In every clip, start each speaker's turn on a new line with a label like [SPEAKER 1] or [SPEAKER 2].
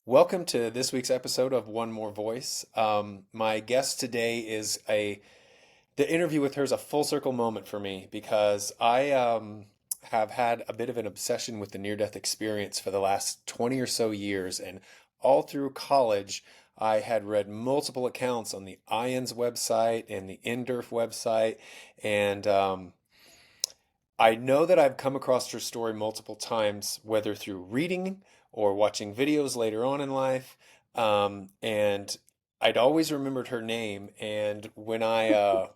[SPEAKER 1] Welcome to this week's episode of One More Voice. My guest today is the interview with her is a full circle moment for me because I have had a bit of an obsession with the near-death experience for the last 20 or so years. And all through college, I had read multiple accounts on the IANS website and the NDERF website. And I know that I've come across her story multiple times, whether through reading or watching videos later on in life. And I'd always remembered her name. And when I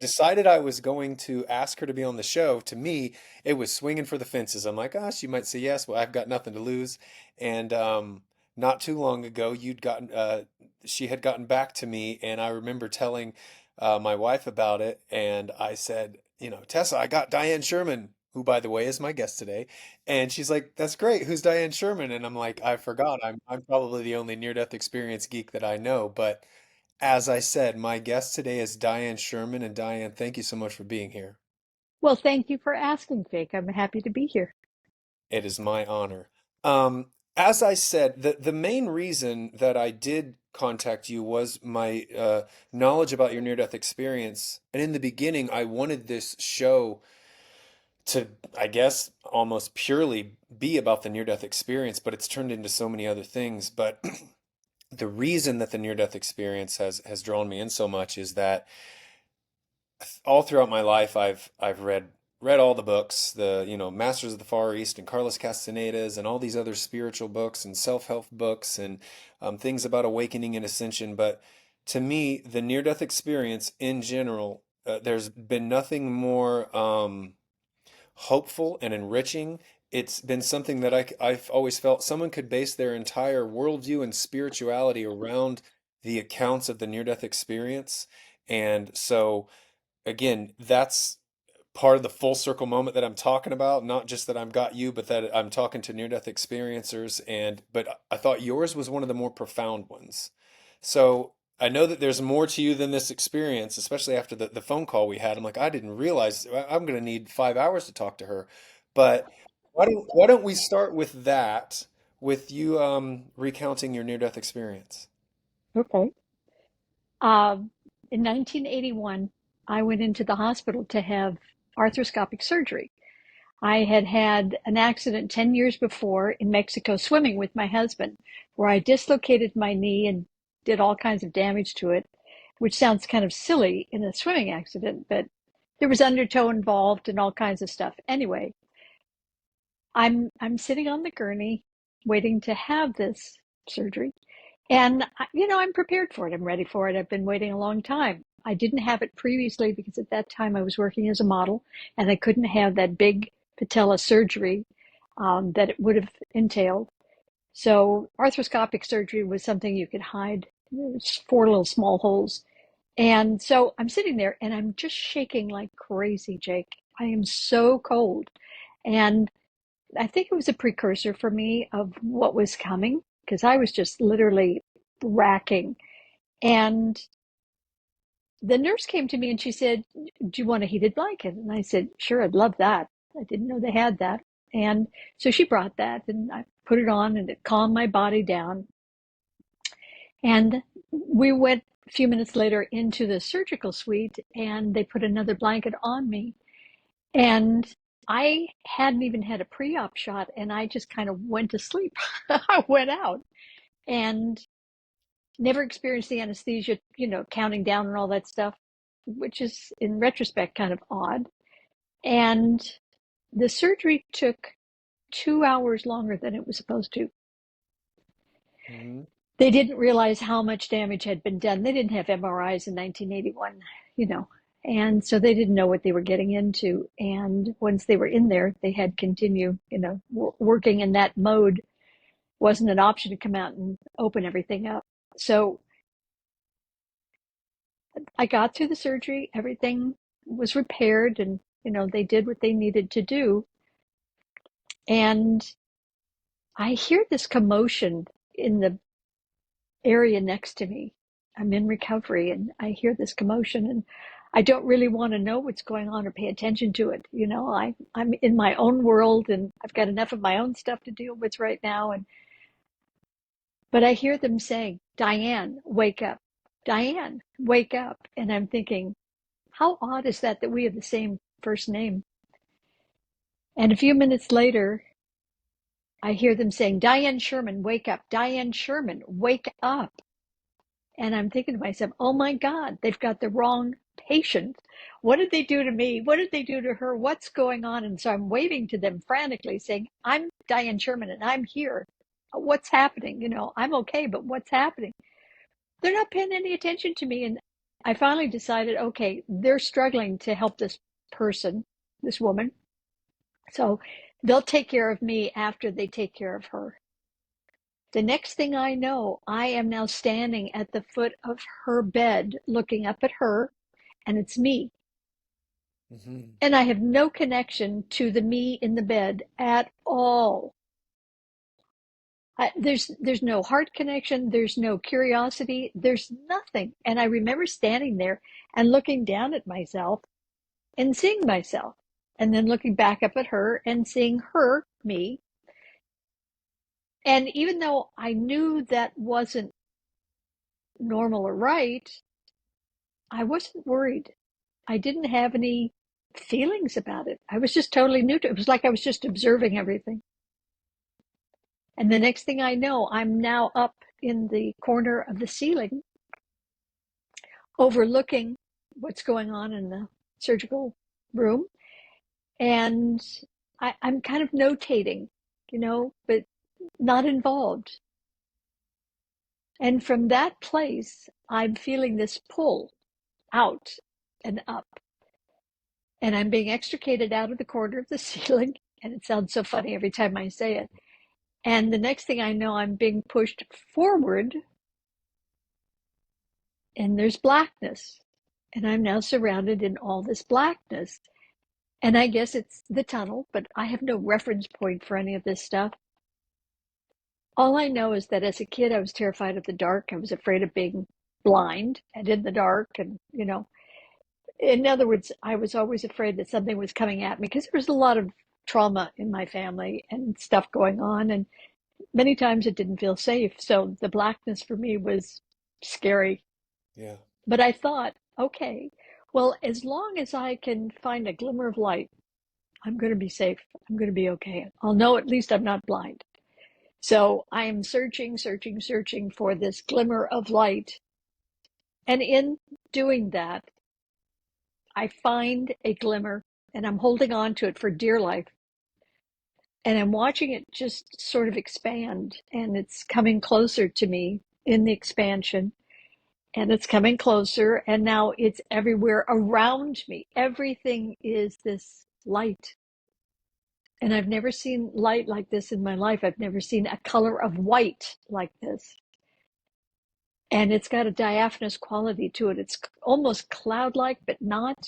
[SPEAKER 1] decided I was going to ask her to be on the show, to me, it was swinging for the fences. I'm like, ah, she might say yes. Well, I've got nothing to lose. And not too long ago, she had gotten back to me, and I remember telling my wife about it, and I said, Tessa, I got Dianne Sherman, who, by the way, is my guest today. And she's like, that's great. Who's Dianne Sherman? And I'm like, I forgot. I'm probably the only near-death experience geek that I know, but as I said, my guest today is Dianne Sherman. And Dianne, thank you so much for being here.
[SPEAKER 2] Well, thank you for asking, Jake. I'm happy to be here.
[SPEAKER 1] It is my honor. As I said, the main reason that I did contact you was my knowledge about your near-death experience. And in the beginning, I wanted this show to, I guess, almost purely be about the near-death experience, but it's turned into so many other things. But the reason that the near-death experience has drawn me in so much is that all throughout my life, I've read all the books, the Masters of the Far East and Carlos Castaneda's and all these other spiritual books and self-help books and things about awakening and ascension. But to me, the near-death experience in general, there's been nothing more hopeful and enriching. It's been something that I've always felt someone could base their entire worldview and spirituality around the accounts of the near-death experience. And so again, that's part of the full circle moment that I'm talking about. Not just that I've got you, but that I'm talking to near-death experiencers. But I thought yours was one of the more profound ones. So I know that there's more to you than this experience, especially after the phone call we had. I'm like, I didn't realize I'm going to need 5 hours to talk to her. But why don't we start with that, with you recounting your near-death experience?
[SPEAKER 2] Okay. Um, in 1981, I went into the hospital to have arthroscopic surgery. I had had an accident 10 years before in Mexico swimming with my husband, where I dislocated my knee and did all kinds of damage to it, which sounds kind of silly in a swimming accident, but there was undertow involved and all kinds of stuff. Anyway, I'm sitting on the gurney waiting to have this surgery. And, I'm prepared for it. I'm ready for it. I've been waiting a long time. I didn't have it previously because at that time I was working as a model and I couldn't have that big patella surgery that it would have entailed. So arthroscopic surgery was something you could hide. There's four little small holes. And so I'm sitting there and I'm just shaking like crazy, Jake. I am so cold. And I think it was a precursor for me of what was coming because I was just literally racking. And the nurse came to me and she said, do you want a heated blanket? And I said, sure, I'd love that. I didn't know they had that. And so she brought that and I put it on and it calmed my body down. And we went a few minutes later into the surgical suite and they put another blanket on me. And I hadn't even had a pre-op shot and I just kind of went to sleep. I went out and never experienced the anesthesia, counting down and all that stuff, which is in retrospect kind of odd. And the surgery took 2 hours longer than it was supposed to.
[SPEAKER 1] Hmm.
[SPEAKER 2] They didn't realize how much damage had been done. They didn't have MRIs in 1981, you know, and so they didn't know what they were getting into. And once they were in there, they had continue, working in that mode wasn't an option to come out and open everything up. So I got through the surgery, everything was repaired, and they did what they needed to do. And I hear this commotion in the area next to me. I'm in recovery and I hear this commotion and I don't really want to know what's going on or pay attention to it. I'm in my own world and I've got enough of my own stuff to deal with right now. And But I hear them saying, Dianne, wake up. Dianne, wake up. And I'm thinking, how odd is that we have the same first name? And a few minutes later, I hear them saying, Dianne Sherman, wake up. Dianne Sherman, wake up. And I'm thinking to myself, oh my God, they've got the wrong patient. What did they do to me? What did they do to her? What's going on? And so I'm waving to them frantically saying, I'm Dianne Sherman and I'm here. What's happening? I'm okay, but what's happening? They're not paying any attention to me. And I finally decided, okay, they're struggling to help this person, this woman. So they'll take care of me after they take care of her. The next thing I know, I am now standing at the foot of her bed, looking up at her, and it's me.
[SPEAKER 1] Hmm.
[SPEAKER 2] And I have no connection to the me in the bed at all. There's no heart connection. There's no curiosity. There's nothing. And I remember standing there and looking down at myself and seeing myself, and then looking back up at her and seeing her, me. And even though I knew that wasn't normal or right, I wasn't worried. I didn't have any feelings about it. I was just totally neutral. It was like I was just observing everything. And the next thing I know, I'm now up in the corner of the ceiling, overlooking what's going on in the surgical room. And I'm kind of notating, but not involved. And from that place, I'm feeling this pull out and up. And I'm being extricated out of the corner of the ceiling. And it sounds so funny every time I say it. And the next thing I know, I'm being pushed forward, and there's blackness. And I'm now surrounded in all this blackness. And I guess it's the tunnel, but I have no reference point for any of this stuff. All I know is that as a kid, I was terrified of the dark. I was afraid of being blind and in the dark. And, in other words, I was always afraid that something was coming at me because there was a lot of trauma in my family and stuff going on. And many times it didn't feel safe. So the blackness for me was scary.
[SPEAKER 1] Yeah.
[SPEAKER 2] But I thought, okay, well, as long as I can find a glimmer of light, I'm going to be safe. I'm going to be okay. I'll know at least I'm not blind. So I am searching, searching, searching for this glimmer of light. And in doing that, I find a glimmer and I'm holding on to it for dear life. And I'm watching it just sort of expand, and it's coming closer to me in the expansion, and it's coming closer, and now it's everywhere around me. Everything is this light. And I've never seen light like this in my life. I've never seen a color of white like this. And it's got a diaphanous quality to it. It's almost cloud-like, but not.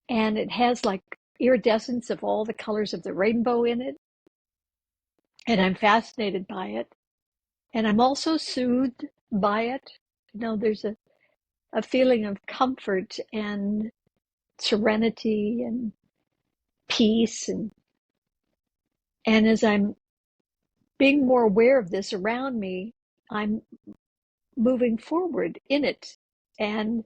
[SPEAKER 2] And it has like iridescence of all the colors of the rainbow in it. And I'm fascinated by it. And I'm also soothed by it. There's a feeling of comfort and serenity and peace. And as I'm being more aware of this around me, I'm moving forward in it. And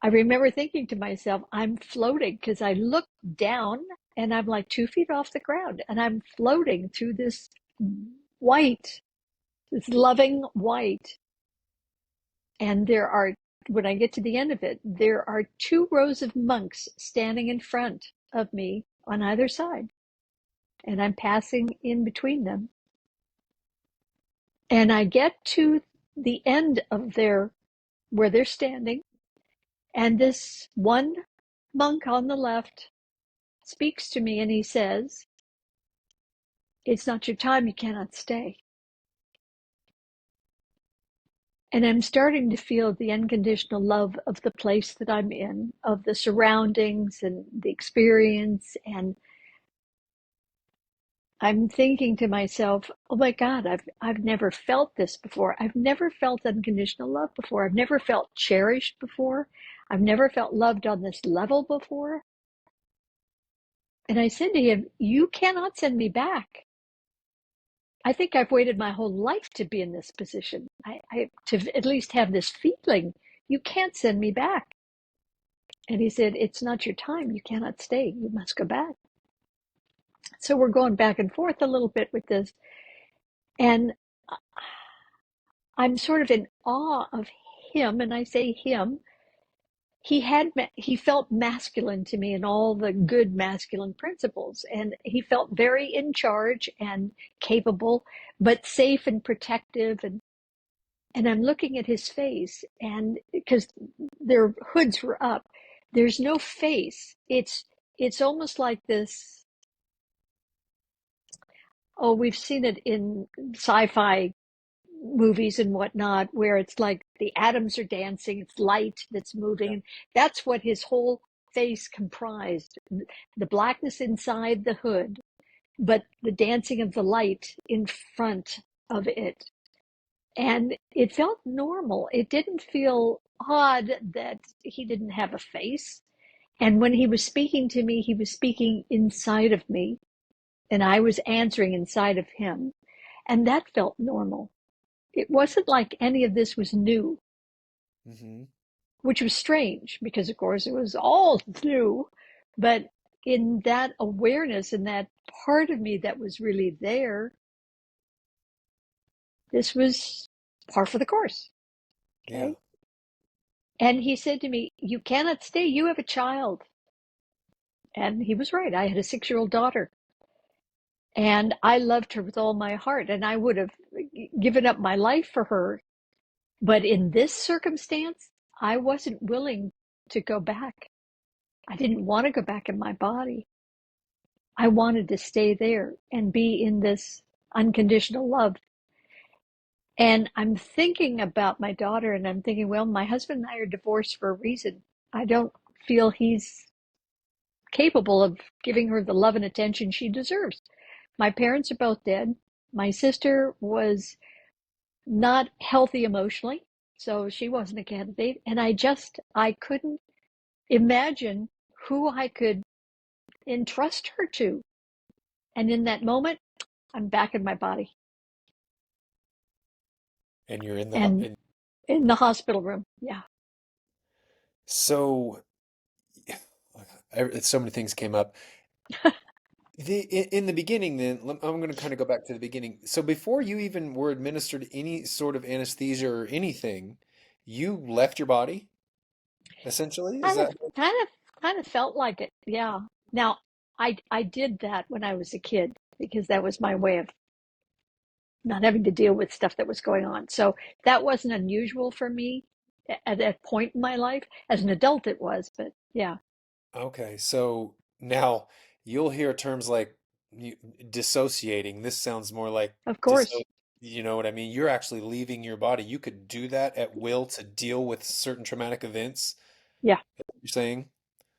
[SPEAKER 2] I remember thinking to myself, I'm floating, because I look down and I'm like 2 feet off the ground and I'm floating through this white, this loving white. And when I get to the end of it, there are 2 rows of monks standing in front of me on either side. And I'm passing in between them. And I get to the end of where they're standing. And this one monk on the left speaks to me and he says, "It's not your time, you cannot stay." And I'm starting to feel the unconditional love of the place that I'm in, of the surroundings and the experience. And I'm thinking to myself, oh my God, I've never felt this before. I've never felt unconditional love before. I've never felt cherished before. I've never felt loved on this level before. And I said to him, you cannot send me back. I think I've waited my whole life to be in this position. To at least have this feeling. You can't send me back. And he said, it's not your time. You cannot stay. You must go back. So we're going back and forth a little bit with this. And I'm sort of in awe of him. And I say him. He felt masculine to me in all the good masculine principles. And he felt very in charge and capable, but safe and protective. And I'm looking at his face, and because their hoods were up, there's no face. It's almost like this. Oh, we've seen it in sci-fi movies and whatnot, where it's like the atoms are dancing, it's light that's moving,
[SPEAKER 1] Yeah.
[SPEAKER 2] and that's what his whole face comprised. The blackness inside the hood, but the dancing of the light in front of it. And it felt normal. It didn't feel odd that he didn't have a face. And when he was speaking to me, he was speaking inside of me, and I was answering inside of him. And that felt normal. It wasn't like any of this was new,
[SPEAKER 1] Hmm.
[SPEAKER 2] which was strange because, of course, it was all new. But in that awareness, in that part of me that was really there, this was par for the course.
[SPEAKER 1] Yeah.
[SPEAKER 2] Okay. And he said to me, you cannot stay. You have a child. And he was right. I had a 6-year-old daughter. And I loved her with all my heart. And I would have given up my life for her. But in this circumstance, I wasn't willing to go back. I didn't want to go back in my body. I wanted to stay there and be in this unconditional love. And I'm thinking about my daughter, and I'm thinking, well, my husband and I are divorced for a reason. I don't feel he's capable of giving her the love and attention she deserves. My parents are both dead. My sister was not healthy emotionally, so she wasn't a candidate. And I couldn't imagine who I could entrust her to. And in that moment, I'm back in my body
[SPEAKER 1] And you're in the
[SPEAKER 2] and in the hospital room. Yeah,
[SPEAKER 1] so so many things came up. In the beginning, then I'm going to kind of go back to the beginning. So before you even were administered any sort of anesthesia or anything, you left your body, essentially? Is
[SPEAKER 2] kind of,
[SPEAKER 1] that
[SPEAKER 2] kind of, kind of felt like it. Yeah. Now, I did that when I was a kid because that was my way of not having to deal with stuff that was going on. So that wasn't unusual for me at that point in my life. As an adult, it was, but yeah,
[SPEAKER 1] okay? So now you'll hear terms like you, dissociating. This sounds more like
[SPEAKER 2] of
[SPEAKER 1] disso,
[SPEAKER 2] course.
[SPEAKER 1] you know what I mean? You're actually leaving your body. You could do that at will to deal with certain traumatic events,
[SPEAKER 2] Yeah,
[SPEAKER 1] you're saying?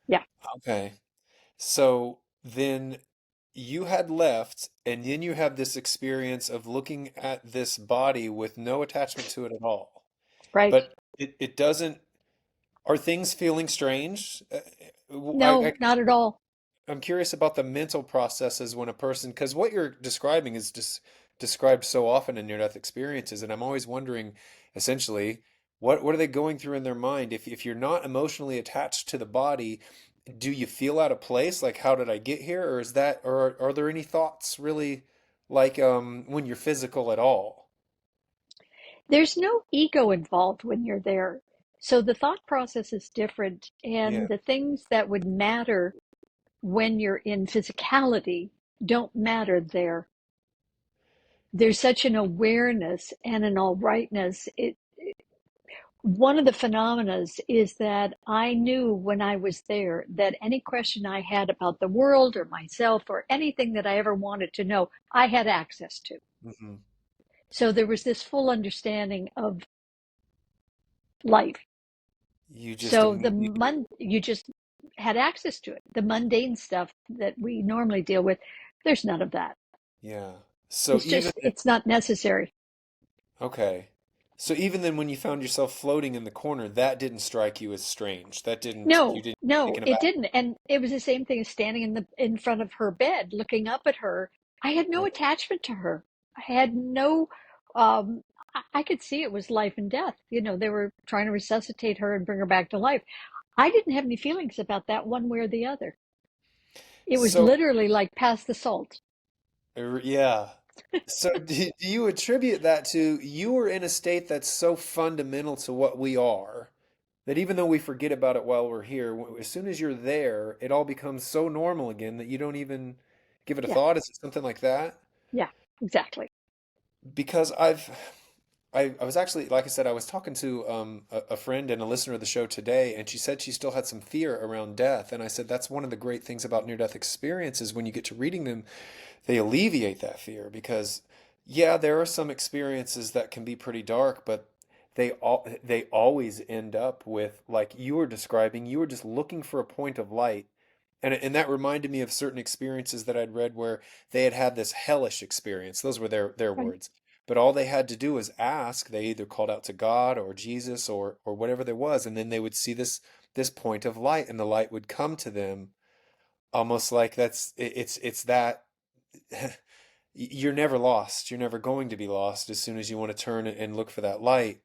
[SPEAKER 2] yeah,
[SPEAKER 1] Okay. So then you had left, and then you have this experience of looking at this body with no attachment to it at all.
[SPEAKER 2] right.
[SPEAKER 1] But it doesn't, are things feeling strange?
[SPEAKER 2] No, not at all.
[SPEAKER 1] I'm curious about the mental processes when a person, because what you're describing is just described so often in near-death experiences, and I'm always wondering, essentially, what are they going through in their mind? If you're not emotionally attached to the body, do you feel out of place? Like, how did I get here? Or is that, or are there any thoughts really like when you're physical at all?
[SPEAKER 2] There's no ego involved when you're there. So the thought process is different,
[SPEAKER 1] Yeah.
[SPEAKER 2] and the things that would matter when you're in physicality don't matter there. There's such an awareness and an all rightness. One of the phenomena is that I knew when I was there that any question I had about the world or myself or anything that I ever wanted to know, I had access to.
[SPEAKER 1] Hmm.
[SPEAKER 2] So there was this full understanding of life.
[SPEAKER 1] You just
[SPEAKER 2] So
[SPEAKER 1] immediately,
[SPEAKER 2] you just had access to it. The mundane stuff that we normally deal with, there's none of that.
[SPEAKER 1] yeah. So even
[SPEAKER 2] It's not necessary.
[SPEAKER 1] okay. So even then when you found yourself floating in the corner, that didn't strike you as strange. That didn't, you
[SPEAKER 2] No,
[SPEAKER 1] didn't
[SPEAKER 2] no,
[SPEAKER 1] taken
[SPEAKER 2] it
[SPEAKER 1] aback.
[SPEAKER 2] didn't. And it was the same thing as standing in front of her bed, looking up at her. I had no
[SPEAKER 1] Yeah.
[SPEAKER 2] attachment to her. I had no, I could see it was life and death. You know, they were trying to resuscitate her and bring her back to life. I didn't have any feelings about that one way or the other. It was
[SPEAKER 1] So,
[SPEAKER 2] literally like pass the salt.
[SPEAKER 1] yeah. So, do you attribute that to you were in a state that's so fundamental to what we are that even though we forget about it while we're here, as soon as you're there, it all becomes so normal again that you don't even give it a
[SPEAKER 2] Yeah,
[SPEAKER 1] thought? Is it something like that?
[SPEAKER 2] yeah, exactly.
[SPEAKER 1] Because I was actually, like I said, I was talking to a friend and a listener of the show today, and she said she still had some fear around death. And I said, that's one of the great things about near-death experiences. When you get to reading them, they alleviate that fear because, yeah, there are some experiences that can be pretty dark, but they always end up with, like you were describing, you were just looking for a point of light. And that reminded me of certain experiences that I'd read where they had had this hellish experience. Those were their
[SPEAKER 2] Right.
[SPEAKER 1] words. But all they had to do was ask. They either called out to God or Jesus or whatever there was, and then they would see this point of light, and the light would come to them, almost like it's that you're never lost. You're never going to be lost as soon as you want to turn and look for that light.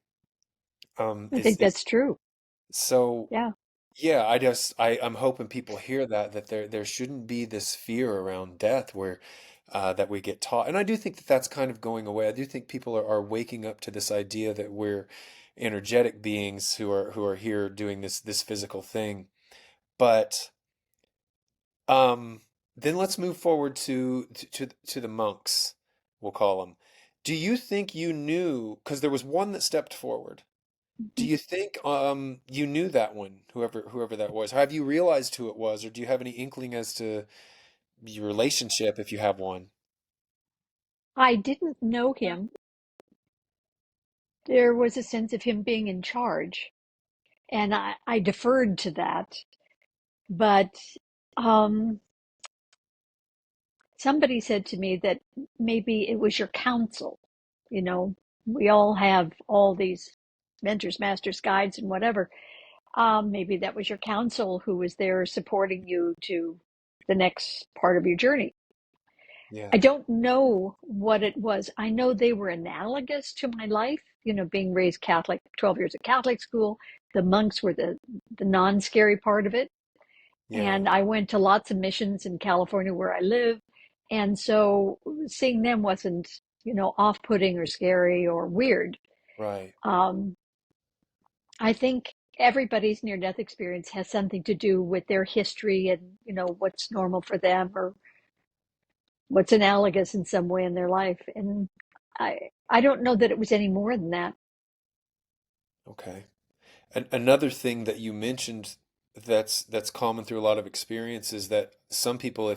[SPEAKER 2] I think
[SPEAKER 1] Is
[SPEAKER 2] that's true.
[SPEAKER 1] so
[SPEAKER 2] Yeah.
[SPEAKER 1] yeah, I'm hoping people hear that there shouldn't be this fear around death where that we get taught. And I do think that that's kind of going away. I do think people are waking up to this idea that we're energetic beings who are here doing this physical thing. But um then let's move forward to the monks, we'll call them. Do you think you knew, because there was one that stepped forward. Do
[SPEAKER 2] Mhm.
[SPEAKER 1] you think you knew that one, whoever that was? Have you realized who it was, or do you have any inkling as to your relationship if you have one?
[SPEAKER 2] I didn't know him. There was a sense of him being in charge, and I deferred to that. But um, somebody said to me that maybe it was your counsel. You know, we all have all these mentors, masters, guides, and whatever. Maybe that was your counsel who was there supporting you to the next part of your journey.
[SPEAKER 1] Yeah,
[SPEAKER 2] I don't know what it was. I know they were analogous to my life, you know, being raised Catholic, 12 years at Catholic school. The monks were the non-scary part of it.
[SPEAKER 1] yeah,
[SPEAKER 2] And I went to lots of missions in California where I live. And so seeing them wasn't, you know, off-putting or scary or weird.
[SPEAKER 1] right.
[SPEAKER 2] Um, I think everybody's near-death experience has something to do with their history and, you know, what's normal for them or what's analogous in some way in their life. And I don't know that it was any more than that.
[SPEAKER 1] Okay. And another thing that you mentioned that's common through a lot of experiences that some people,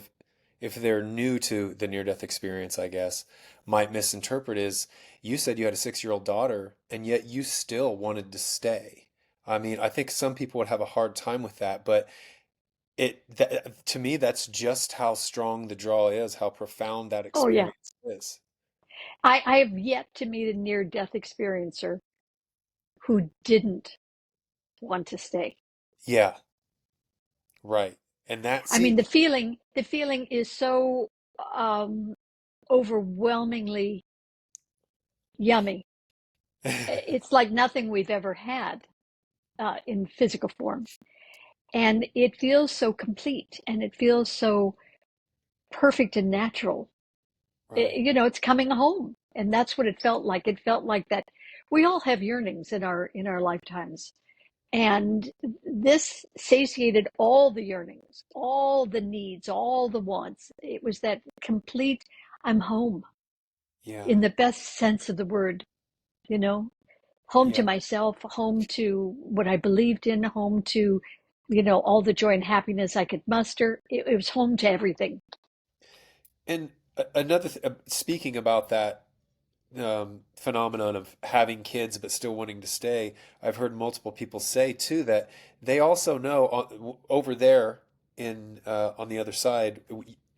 [SPEAKER 1] if they're new to the near-death experience, I guess, might misinterpret is you said you had a 6-year-old daughter and yet you still wanted to stay. I mean, I think some people would have a hard time with that, but to me, that's just how strong the draw is, how profound that
[SPEAKER 2] Oh yeah.
[SPEAKER 1] experience is.
[SPEAKER 2] I have yet to meet a near death experiencer who didn't want to stay.
[SPEAKER 1] Yeah, right. And that,
[SPEAKER 2] I mean,
[SPEAKER 1] see,
[SPEAKER 2] the feeling is so um, overwhelmingly yummy. It's like nothing we've ever had in physical form, and it feels so complete, and it feels so perfect and natural.
[SPEAKER 1] right.
[SPEAKER 2] You know, it's coming home, and that's what it felt like. It felt like that we all have yearnings in our lifetimes, and this satiated all the yearnings, all the needs, all the wants. It was that complete, I'm home
[SPEAKER 1] Yeah,
[SPEAKER 2] in the best sense of the word, you know, home to
[SPEAKER 1] yeah.
[SPEAKER 2] myself, home to what I believed in, home to, you know, all the joy and happiness I could muster. It was home to everything.
[SPEAKER 1] And another speaking about that phenomenon of having kids but still wanting to stay, I've heard multiple people say too that they also know over there in on the other side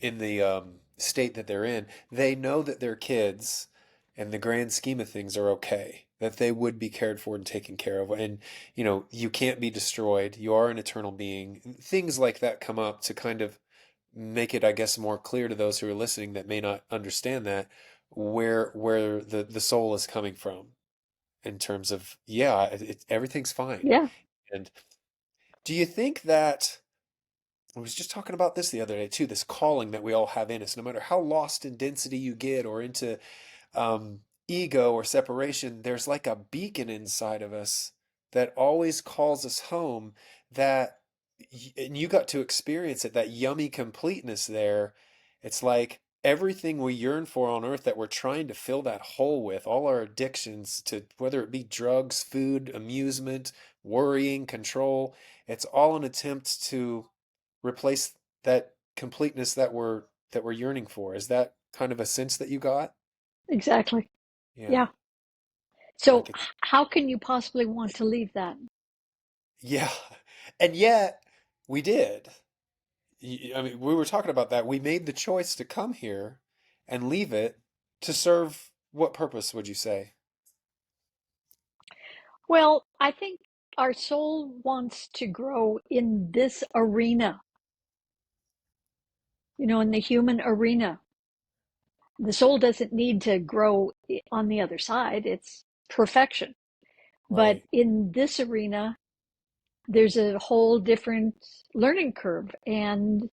[SPEAKER 1] in the state that they're in, they know that their kids, in the grand scheme of things, are okay. That they would be cared for and taken care of, and you can't be destroyed. You are an eternal being. Things like that come up to kind of make it, I guess, more clear to those who are listening that may not understand that. where the soul is coming from in terms of, yeah, everything's fine.
[SPEAKER 2] Yeah,
[SPEAKER 1] And do you think that I was just talking about this the other day too, this calling that we all have in us, no matter how lost in density you get or into um, ego or separation, there's like a beacon inside of us that always calls us home. That, and you got to experience it, that yummy completeness there. It's like everything we yearn for on earth that we're trying to fill that hole with, all our addictions to whether it be drugs, food, amusement, worrying, control, it's all an attempt to replace that completeness that we're yearning for. Is that kind of a sense that you got?
[SPEAKER 2] exactly.
[SPEAKER 1] Yeah,
[SPEAKER 2] Yeah. So
[SPEAKER 1] like it's
[SPEAKER 2] how can you possibly want to leave that?
[SPEAKER 1] yeah. And yet we did. I mean, we were talking about that. We made the choice to come here and leave it to serve what purpose would you say?
[SPEAKER 2] Well, I think our soul wants to grow in this arena, in the human arena. The soul doesn't need to grow on the other side, it's perfection. But
[SPEAKER 1] Right.
[SPEAKER 2] in this arena, there's a whole different learning curve, and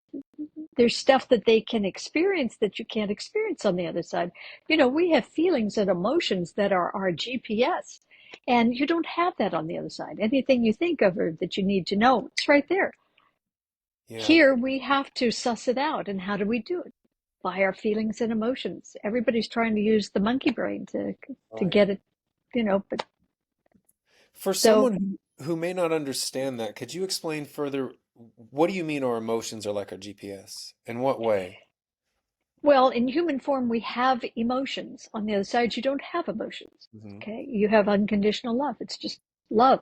[SPEAKER 2] there's stuff that they can experience that you can't experience on the other side. We have feelings and emotions that are our GPS, and you don't have that on the other side. Anything you think of or that you need to know, it's right there.
[SPEAKER 1] Yeah.
[SPEAKER 2] Here we have to suss it out. And how do we do it? By our feelings and emotions. Everybody's trying to use the monkey brain to
[SPEAKER 1] Right.
[SPEAKER 2] get it, but
[SPEAKER 1] For
[SPEAKER 2] so,
[SPEAKER 1] someone who may not understand that, could you explain further what do you mean our emotions are like our GPS? In what way?
[SPEAKER 2] well, in human form, we have emotions. On the other side, you don't have emotions.
[SPEAKER 1] Hmm.
[SPEAKER 2] Okay. You have unconditional love. It's just love.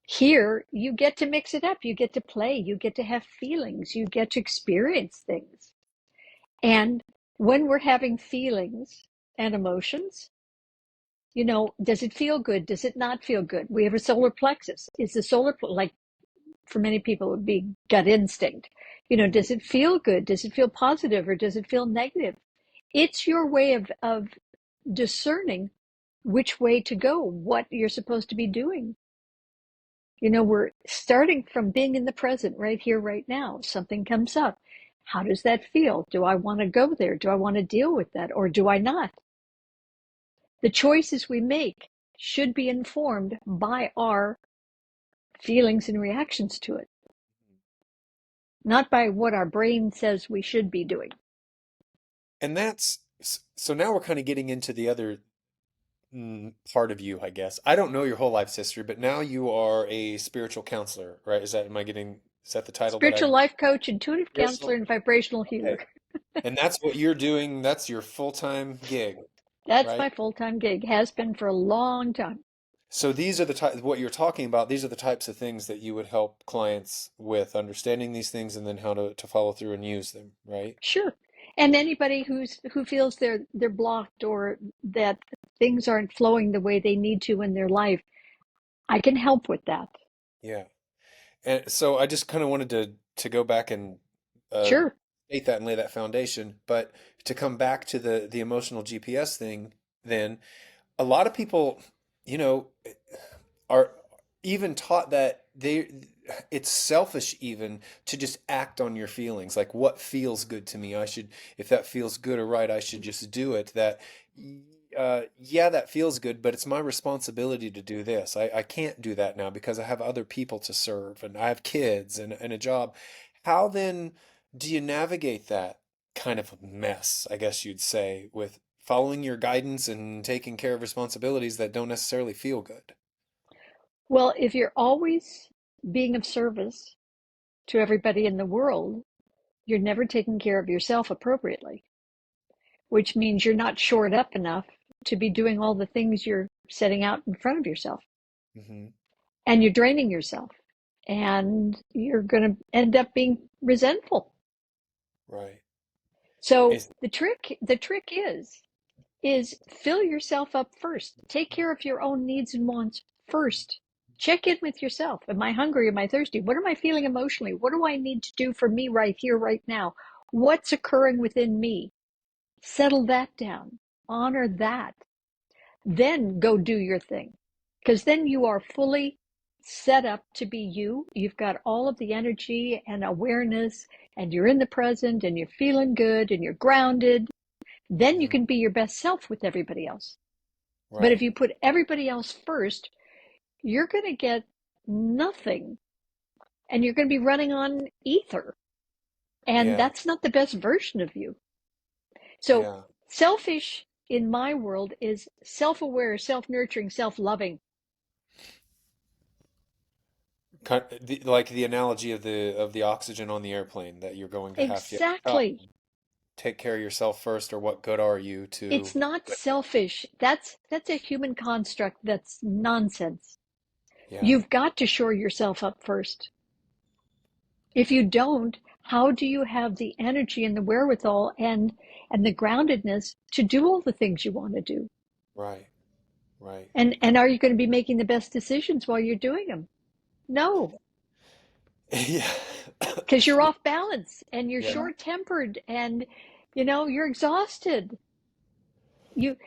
[SPEAKER 2] Here, you get to mix it up. You get to play. You get to have feelings. You get to experience things. And when we're having feelings and emotions, does it feel good? Does it not feel good? We have a solar plexus. Is the like for many people, it would be gut instinct.
[SPEAKER 1] Hmm.
[SPEAKER 2] Does it feel good? Does it feel positive or does it feel negative? It's your way of discerning which way to go, what you're supposed to be doing. We're starting from being in the present right here, right now. Something comes up. How does that feel? Do I want to go there? Do I want to deal with that? Or do I not? The choices we make should be informed by our feelings and reactions to it, not by what our brain says we should be doing.
[SPEAKER 1] And so now we're kind of getting into the other part of you, I guess. I don't know your whole life's history, but now you are a spiritual counselor, right? Is that the title that
[SPEAKER 2] Spiritual
[SPEAKER 1] I
[SPEAKER 2] life coach, intuitive counselor,
[SPEAKER 1] spiritual?
[SPEAKER 2] and vibrational
[SPEAKER 1] Okay.
[SPEAKER 2] healer.
[SPEAKER 1] And that's what you're doing. That's your full-time gig,
[SPEAKER 2] That's
[SPEAKER 1] right?
[SPEAKER 2] my full time gig, has been for a long time.
[SPEAKER 1] So these are the type what you're talking about. These are the types of things that you would help clients with understanding these things and then how to follow through and use them, right?
[SPEAKER 2] Sure. And anybody who feels they're blocked or that things aren't flowing the way they need to in their life, I can help with that.
[SPEAKER 1] Yeah. And so I just kind of wanted to go back and uh,
[SPEAKER 2] Sure.
[SPEAKER 1] state that and lay that foundation. But to come back to the emotional GPS thing, then a lot of people, you know, are even taught that it's selfish even to just act on your feelings. Like what feels good to me, I should, if that feels good or right, I should just do it. That yeah, that feels good, but it's my responsibility to do this. I can't do that now because I have other people to serve and I have kids and a job. How then do you navigate that kind of mess, I guess you'd say, with following your guidance and taking care of responsibilities that don't necessarily feel good?
[SPEAKER 2] Well, if you're always being of service to everybody in the world, you're never taking care of yourself appropriately, which means you're not shored up enough to be doing all the things you're setting out in front of yourself.
[SPEAKER 1] Hmm.
[SPEAKER 2] And you're draining yourself. And you're going to end up being resentful.
[SPEAKER 1] Right.
[SPEAKER 2] So
[SPEAKER 1] Is
[SPEAKER 2] the trick is fill yourself up first. Take care of your own needs and wants first. Check in with yourself. Am I hungry? Am I thirsty? What am I feeling emotionally? What do I need to do for me right here, right now? What's occurring within me? Settle that down. honor that, then go do your thing. Because then you are fully set up to be you. You've got all of the energy and awareness, and you're in the present, and you're feeling good, and you're grounded. Then you
[SPEAKER 1] Hmm.
[SPEAKER 2] can be your best self with everybody else. But if
[SPEAKER 1] Right.
[SPEAKER 2] you put everybody else first, you're going to get nothing, and you're going to be running on ether. And
[SPEAKER 1] Yeah.
[SPEAKER 2] that's not the best version of you. So,
[SPEAKER 1] Yeah.
[SPEAKER 2] selfish in my world is self aware, self nurturing, self loving.
[SPEAKER 1] Like the analogy of the oxygen on the airplane that you're going to have to
[SPEAKER 2] Exactly.
[SPEAKER 1] take care of yourself first, or what good are you
[SPEAKER 2] It's
[SPEAKER 1] to?
[SPEAKER 2] not selfish. That's a human construct. That's nonsense.
[SPEAKER 1] Yeah.
[SPEAKER 2] You've got to shore yourself up first. If you don't, how do you have the energy and the wherewithal and the groundedness to do all the things you want to do?
[SPEAKER 1] Right. Right.
[SPEAKER 2] And are you going to be making the best decisions while you're doing them? No,
[SPEAKER 1] Yeah.
[SPEAKER 2] because you're off balance and you're
[SPEAKER 1] Yeah.
[SPEAKER 2] short tempered and you're exhausted. You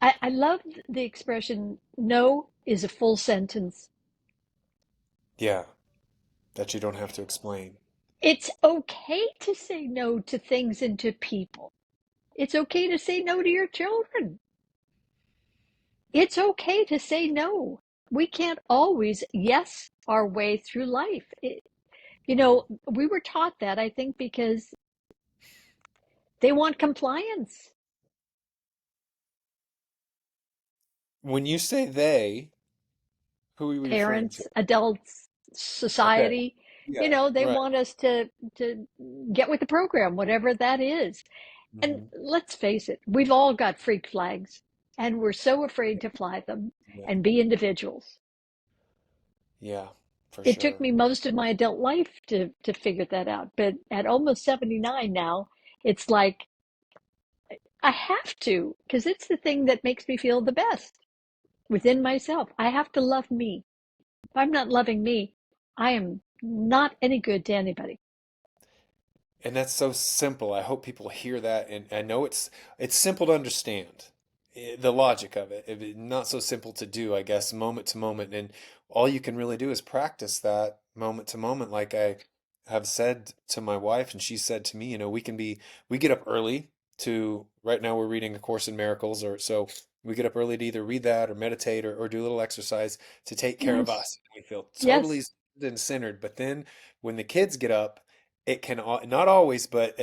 [SPEAKER 2] I love the expression no is a full sentence.
[SPEAKER 1] Yeah. That you don't have to explain.
[SPEAKER 2] It's okay to say no to things and to people. It's okay to say no to your children. It's okay to say no. We can't always yes our way through life. We were taught that, I think, because they want compliance.
[SPEAKER 1] When you say they, who are you referring to?
[SPEAKER 2] Parents, adults,
[SPEAKER 1] Okay.
[SPEAKER 2] society,
[SPEAKER 1] Yeah.
[SPEAKER 2] they
[SPEAKER 1] Right.
[SPEAKER 2] want us to get with the program, whatever that is. And
[SPEAKER 1] Hmm.
[SPEAKER 2] let's face it, we've all got freak flags, and we're so afraid to fly them
[SPEAKER 1] Yeah.
[SPEAKER 2] and be individuals.
[SPEAKER 1] Yeah. For
[SPEAKER 2] It took
[SPEAKER 1] sure.
[SPEAKER 2] me most of my adult life to figure that out. But at almost 79 now, it's like I have to, because it's the thing that makes me feel the best within myself. I have to love me. If I'm not loving me, I am not any good to anybody.
[SPEAKER 1] And that's so simple. I hope people hear that, and I know it's simple to understand, the logic of it. Not so simple to do, I guess, moment to moment. And all you can really do is practice that moment to moment. Like I have said to my wife, and she said to me, we get up early to, right now we're reading A Course in Miracles, or so we get up early to either read that or meditate or do a little exercise to take care of
[SPEAKER 2] Yes,
[SPEAKER 1] us. We feel totally
[SPEAKER 2] yes,
[SPEAKER 1] centered. But then when the kids get up, it can not always, but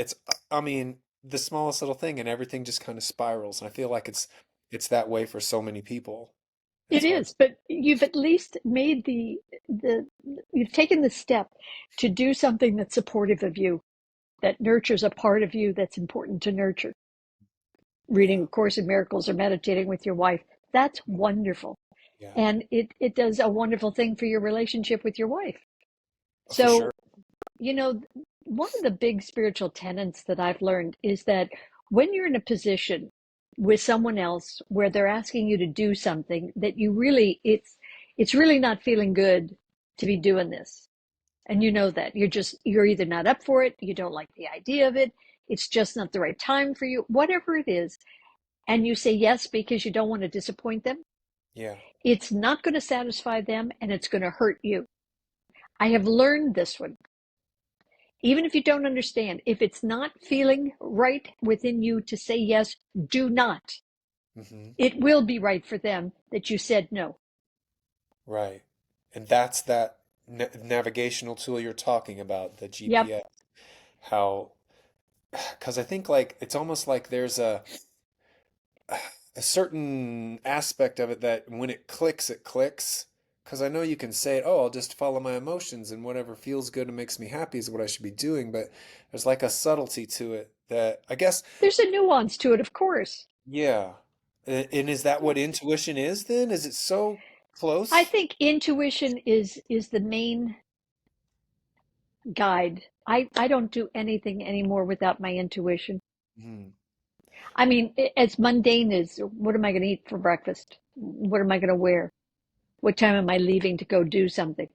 [SPEAKER 1] I mean, the smallest little thing and everything just kind of spirals. And I feel like it's that way for so many people.
[SPEAKER 2] it
[SPEAKER 1] It's hard
[SPEAKER 2] is.
[SPEAKER 1] to,
[SPEAKER 2] But you've at least made the you've taken the step to do something that's supportive of you, that nurtures a part of you that's important to nurture. Reading
[SPEAKER 1] yeah,
[SPEAKER 2] A Course in Miracles or meditating with your wife. That's wonderful.
[SPEAKER 1] yeah,
[SPEAKER 2] And it does a wonderful thing for your relationship with your wife.
[SPEAKER 1] for
[SPEAKER 2] So,
[SPEAKER 1] sure.
[SPEAKER 2] you know, one of the big spiritual tenets that I've learned is that when you're in a position with someone else where they're asking you to do something that it's really not feeling good to be doing this. And you know that you're either not up for it, you don't like the idea of it, it's just not the right time for you, whatever it is, and you say yes because you don't want to disappoint them,
[SPEAKER 1] Yeah.
[SPEAKER 2] it's not going to satisfy them and it's going to hurt you. I have learned this one. Even if you don't understand, if it's not feeling right within you to say yes, do not.
[SPEAKER 1] Hmm.
[SPEAKER 2] It will be right for them that you said no.
[SPEAKER 1] Right. And that's that navigational tool you're talking about, the
[SPEAKER 2] Yep.
[SPEAKER 1] GPS. How, because I think like it's almost like there's a certain aspect of it that when it clicks, it clicks. Because I know you can say, oh, I'll just follow my emotions and whatever feels good and makes me happy is what I should be doing. But there's like a subtlety to it that I guess,
[SPEAKER 2] There's a nuance to it, of course.
[SPEAKER 1] yeah. And is that what intuition is then? Is it so
[SPEAKER 2] I
[SPEAKER 1] close?
[SPEAKER 2] think intuition is the main guide. I don't do anything anymore without my intuition.
[SPEAKER 1] Hmm.
[SPEAKER 2] I mean, as mundane as what am I going to eat for breakfast? What am I going to wear? What time am I leaving to go do something?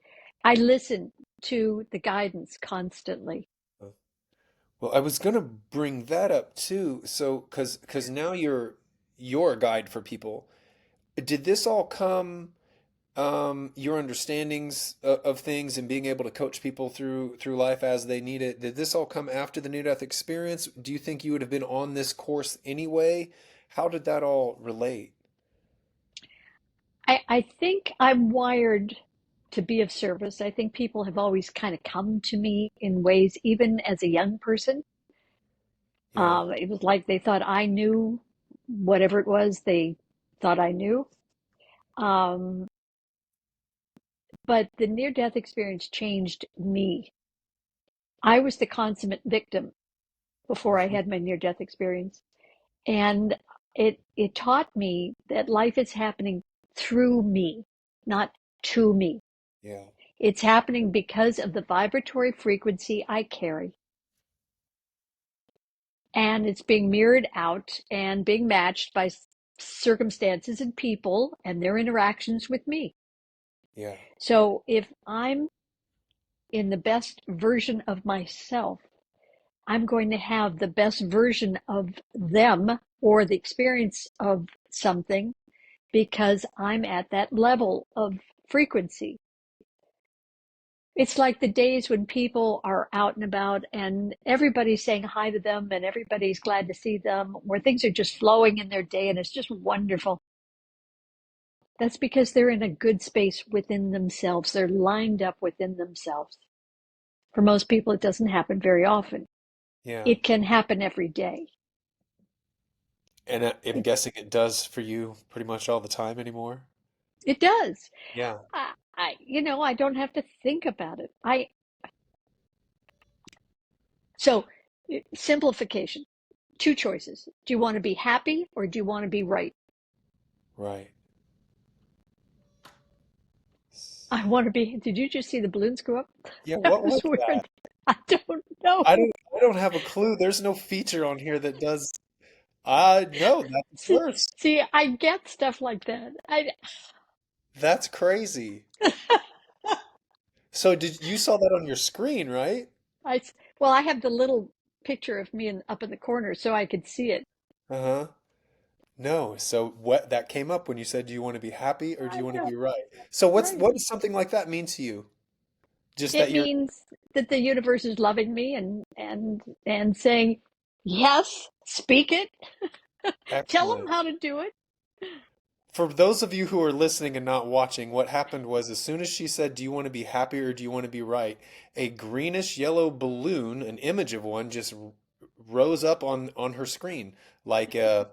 [SPEAKER 2] I listen to the guidance constantly.
[SPEAKER 1] Well, I was gonna bring that up too. So, because now you're a guide for people. Did this all come, your understandings of things and being able to coach people through life as they need it? Did this all come after the near-death experience? Do you think you would have been on this course anyway? How did that all relate?
[SPEAKER 2] I think I'm wired to be of service. I think people have always kind of come to me in ways, even as a young person.
[SPEAKER 1] Yeah,
[SPEAKER 2] It was like they thought I knew whatever it was they thought I knew. Um, but the near death experience changed me. I was the consummate victim before I
[SPEAKER 1] hmm,
[SPEAKER 2] had my near death experience. And it taught me that life is happening through me, not to me.
[SPEAKER 1] yeah,
[SPEAKER 2] It's happening because of the vibratory frequency I carry. And it's being mirrored out and being matched by circumstances and people and their interactions with me.
[SPEAKER 1] yeah,
[SPEAKER 2] So if I'm in the best version of myself, I'm going to have the best version of them or the experience of something because I'm at that level of frequency. It's like the days when people are out and about and everybody's saying hi to them and everybody's glad to see them, where things are just flowing in their day and it's just wonderful. That's because they're in a good space within themselves. They're lined up within themselves. For most people, it doesn't happen very often.
[SPEAKER 1] yeah.
[SPEAKER 2] It can happen every day.
[SPEAKER 1] And I'm
[SPEAKER 2] It,
[SPEAKER 1] guessing it does for you pretty much all the time anymore.
[SPEAKER 2] it does.
[SPEAKER 1] Yeah,
[SPEAKER 2] I don't have to think about it. So simplification, two choices. Do you want to be happy or do you want to be right?
[SPEAKER 1] right.
[SPEAKER 2] I want to be. Did you just see the balloons go up?
[SPEAKER 1] Yeah,
[SPEAKER 2] That
[SPEAKER 1] what was
[SPEAKER 2] was
[SPEAKER 1] that?
[SPEAKER 2] weird. I don't know.
[SPEAKER 1] I don't have a clue. There's no feature on here that does. I no, that's
[SPEAKER 2] See,
[SPEAKER 1] first.
[SPEAKER 2] I get stuff like that.
[SPEAKER 1] That's crazy. So did you saw that on your screen, right?
[SPEAKER 2] I, well, I have the little picture of me up in the corner so I could see it.
[SPEAKER 1] Uh-huh. No. So what that came up when you said, do you want to be happy or do
[SPEAKER 2] I
[SPEAKER 1] you want to
[SPEAKER 2] know,
[SPEAKER 1] be right? So
[SPEAKER 2] right.
[SPEAKER 1] what does something like that mean to you? Just
[SPEAKER 2] It
[SPEAKER 1] that you're
[SPEAKER 2] means that the universe is loving me and saying, yes, speak it, tell them
[SPEAKER 1] excellent.
[SPEAKER 2] how to do it.
[SPEAKER 1] For those of you who are listening and not watching, what happened was as soon as she said, do you want to be happy or do you want to be right? A greenish yellow balloon, an image of one, just rose up on her screen like a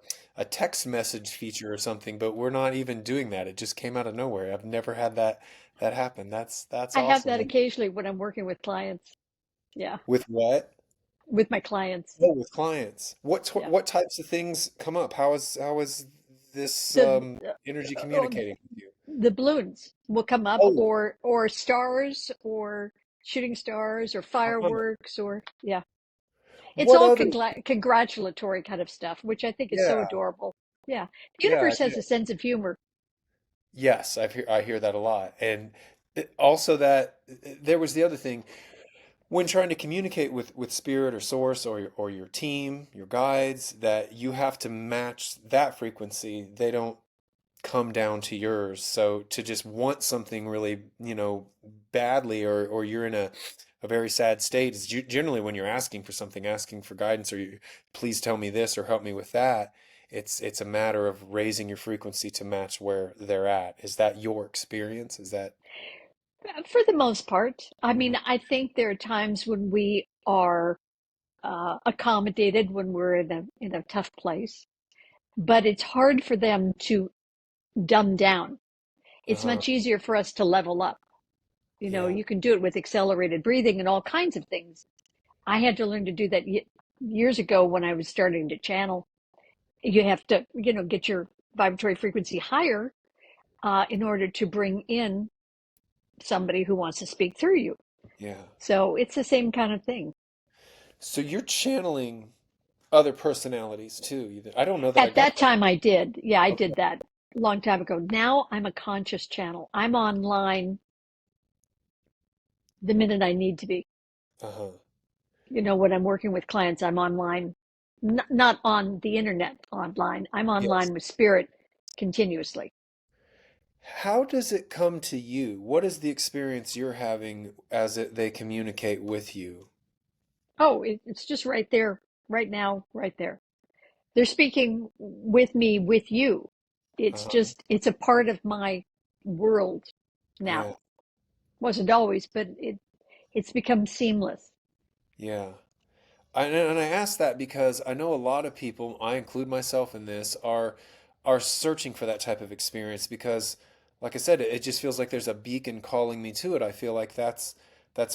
[SPEAKER 1] text message feature or something, but we're not even doing that. It just came out of nowhere. I've never had that happen. That's
[SPEAKER 2] I have
[SPEAKER 1] awesome.
[SPEAKER 2] that occasionally when I'm working with clients. Yeah,
[SPEAKER 1] With what?
[SPEAKER 2] with my clients.
[SPEAKER 1] Oh, with clients.
[SPEAKER 2] Yeah.
[SPEAKER 1] What types of things come up? How is this
[SPEAKER 2] The
[SPEAKER 1] energy
[SPEAKER 2] oh,
[SPEAKER 1] communicating with you?
[SPEAKER 2] the balloons will come up
[SPEAKER 1] Oh,
[SPEAKER 2] or stars or shooting stars or
[SPEAKER 1] uh-huh.
[SPEAKER 2] fireworks or yeah. It's
[SPEAKER 1] What
[SPEAKER 2] all
[SPEAKER 1] other?
[SPEAKER 2] congratulatory kind of stuff, which I think is so
[SPEAKER 1] Yeah,
[SPEAKER 2] adorable. Yeah. The
[SPEAKER 1] yeah,
[SPEAKER 2] universe
[SPEAKER 1] it
[SPEAKER 2] has a
[SPEAKER 1] is.
[SPEAKER 2] sense of humor.
[SPEAKER 1] Yes, I hear that a lot, and also that there was the other thing when trying to communicate with spirit or source or your team, your guides, that you have to match that frequency. They don't come down to yours. So to just want something really, badly, or you're in a very sad state is generally when you're asking for something, asking for guidance, or please tell me this or help me with that. It's a matter of raising your frequency to match where they're at. Is that your experience? Is that?
[SPEAKER 2] For the most part. I
[SPEAKER 1] Mhm.
[SPEAKER 2] mean, I think there are times when we are accommodated when we're in a tough place, but it's hard for them to dumb down. It's
[SPEAKER 1] Uh-huh.
[SPEAKER 2] much easier for us to level up.
[SPEAKER 1] Yeah.
[SPEAKER 2] You can do it with accelerated breathing and all kinds of things. I had to learn to do that years ago when I was starting to channel. You have to, get your vibratory frequency higher in order to bring in somebody who wants to speak through you.
[SPEAKER 1] Yeah.
[SPEAKER 2] So it's the same kind of thing.
[SPEAKER 1] So you're channeling other personalities too. I don't know that I
[SPEAKER 2] At
[SPEAKER 1] got
[SPEAKER 2] that
[SPEAKER 1] that.
[SPEAKER 2] time, I did. Yeah, I
[SPEAKER 1] Okay.
[SPEAKER 2] did that a long time ago. Now I'm a conscious channel. I'm online the minute I need to be.
[SPEAKER 1] Uh-huh.
[SPEAKER 2] When I'm working with clients, I'm online, not on the internet online. I'm
[SPEAKER 1] Yes.
[SPEAKER 2] online with spirit continuously.
[SPEAKER 1] How does it come to you? What is the experience you're having as they communicate with you?
[SPEAKER 2] Oh, it's just right there, right now, right there. They're speaking with me, with you.
[SPEAKER 1] Uh-huh.
[SPEAKER 2] It's a part of my world
[SPEAKER 1] Yeah,
[SPEAKER 2] now. Wasn't always, but it's become seamless.
[SPEAKER 1] yeah. And I ask that because I know a lot of people, I include myself in this, are searching for that type of experience because, like I said, it just feels like there's a beacon calling me to it. I feel like that's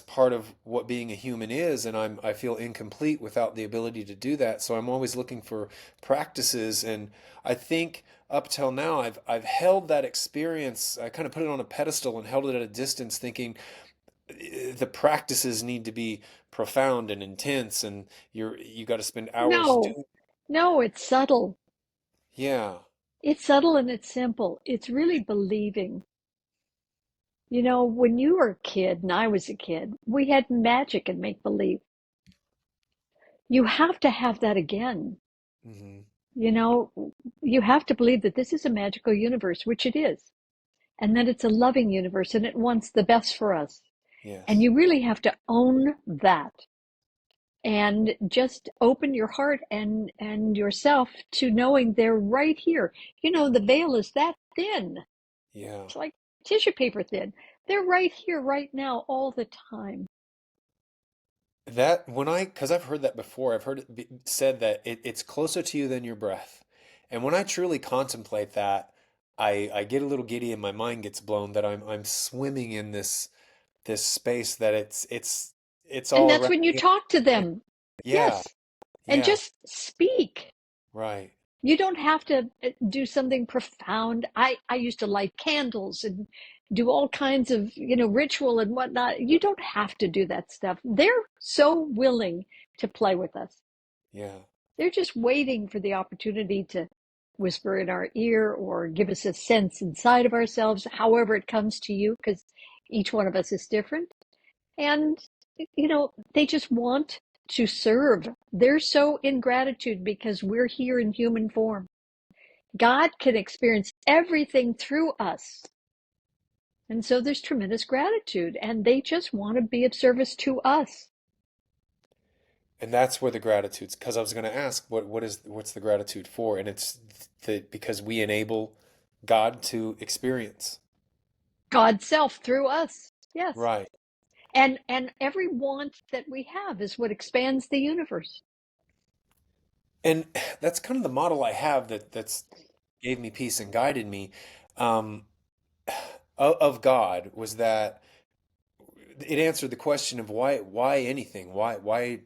[SPEAKER 1] part of what being a human is, and I feel incomplete without the ability to do that. So I'm always looking for practices, and I think up till now I've held that experience. I kind of put it on a pedestal and held it at a distance, thinking the practices need to be profound and intense, and you got to spend hours
[SPEAKER 2] No,
[SPEAKER 1] doing.
[SPEAKER 2] no, it's subtle.
[SPEAKER 1] Yeah.
[SPEAKER 2] It's subtle and it's simple. It's really believing. When you were a kid and I was a kid, we had magic and make believe. You have to have that again.
[SPEAKER 1] Hmm.
[SPEAKER 2] You know, you have to believe that this is a magical universe, which it is, and that it's a loving universe and it wants the best for us. And
[SPEAKER 1] Yes.
[SPEAKER 2] you really have to own that and just open your heart and yourself to knowing they're right here. The veil is that thin.
[SPEAKER 1] Yeah.
[SPEAKER 2] It's like tissue paper thin. They're right here, right now, all the time.
[SPEAKER 1] That when I, because I've heard that before, I've heard it said that it's closer to you than your breath. And when I truly contemplate that, I get a little giddy and my mind gets blown that I'm swimming in this space that it's
[SPEAKER 2] And
[SPEAKER 1] all
[SPEAKER 2] that's
[SPEAKER 1] around
[SPEAKER 2] when you
[SPEAKER 1] me.
[SPEAKER 2] talk to them.
[SPEAKER 1] Yeah.
[SPEAKER 2] Yes. And
[SPEAKER 1] Yeah.
[SPEAKER 2] just speak.
[SPEAKER 1] Right.
[SPEAKER 2] You don't have to do something profound. I used to light candles and do all kinds of, ritual and whatnot. You don't have to do that stuff. They're so willing to play with us.
[SPEAKER 1] Yeah.
[SPEAKER 2] They're just waiting for the opportunity to whisper in our ear or give us a sense inside of ourselves, however it comes to you, because each one of us is different. And, they just want to serve. They're so in gratitude because we're here in human form. God can experience everything through us. And so there's tremendous gratitude, and they just want to be of service to us.
[SPEAKER 1] And that's where the gratitude's, because I was going to ask what's the gratitude for? And it's because we enable God to experience.
[SPEAKER 2] God's self through us. Yes.
[SPEAKER 1] Right.
[SPEAKER 2] And every want that we have is what expands the universe.
[SPEAKER 1] And that's kind of the model I have that's gave me peace and guided me um, of God was that it answered the question of why anything? Why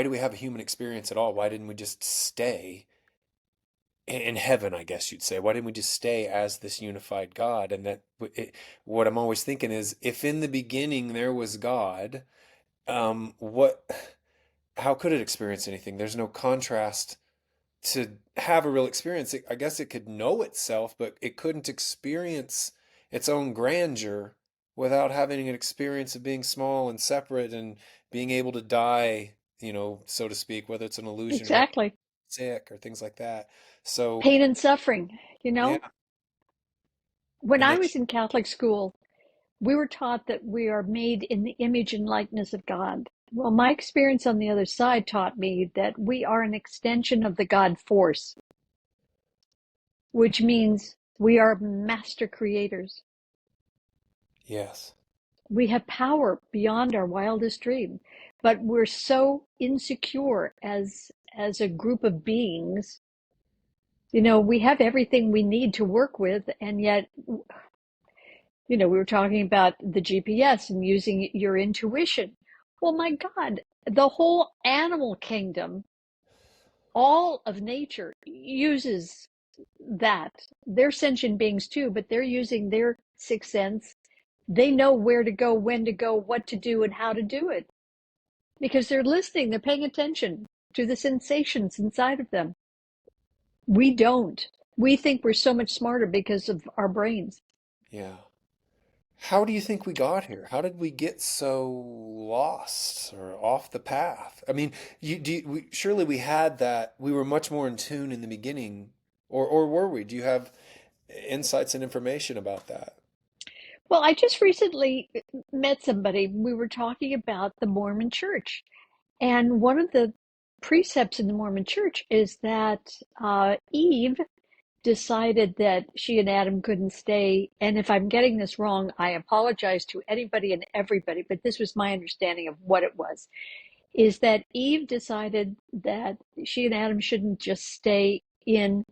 [SPEAKER 1] do we have a human experience at all? Why didn't we just stay in heaven, I guess you'd say? Why didn't we just stay as this unified God? And what I'm always thinking is, if in the beginning there was God, what, how could it experience anything? There's no contrast to have a real experience. I guess it could know itself, but it couldn't experience its own grandeur without having an experience of being small and separate and being able to die, so to speak, whether it's an illusion or
[SPEAKER 2] Exactly.
[SPEAKER 1] sick or things like that. So,
[SPEAKER 2] Pain and suffering, you
[SPEAKER 1] yeah.
[SPEAKER 2] know? When
[SPEAKER 1] And
[SPEAKER 2] I
[SPEAKER 1] then,
[SPEAKER 2] was in Catholic school, we were taught that we are made in the image and likeness of God. Well, my experience on the other side taught me that we are an extension of the God force, which means we are master creators.
[SPEAKER 1] yes,
[SPEAKER 2] We have power beyond our wildest dream, but we're so insecure as a group of beings. We have everything we need to work with, and yet, we were talking about the GPS and using your intuition. Well, my God, the whole animal kingdom, all of nature uses that. They're sentient beings too, but they're using their sixth sense. They know where to go, when to go, what to do, and how to do it because they're listening, they're paying attention to the sensations inside of them. We don't. We think we're so much smarter because of our brains.
[SPEAKER 1] yeah. How do you think we got here? How did we get so lost or off the path? I mean, surely we had that, we were much more in tune in the beginning, or were we? Do you have insights and information about that?
[SPEAKER 2] Well, I just recently met somebody. We were talking about the Mormon Church, and one of the precepts in the Mormon Church is that Eve decided that she and Adam couldn't stay. And if I'm getting this wrong, I apologize to anybody and everybody, but this was my understanding of what it was, is that Eve decided that she and Adam shouldn't just stay in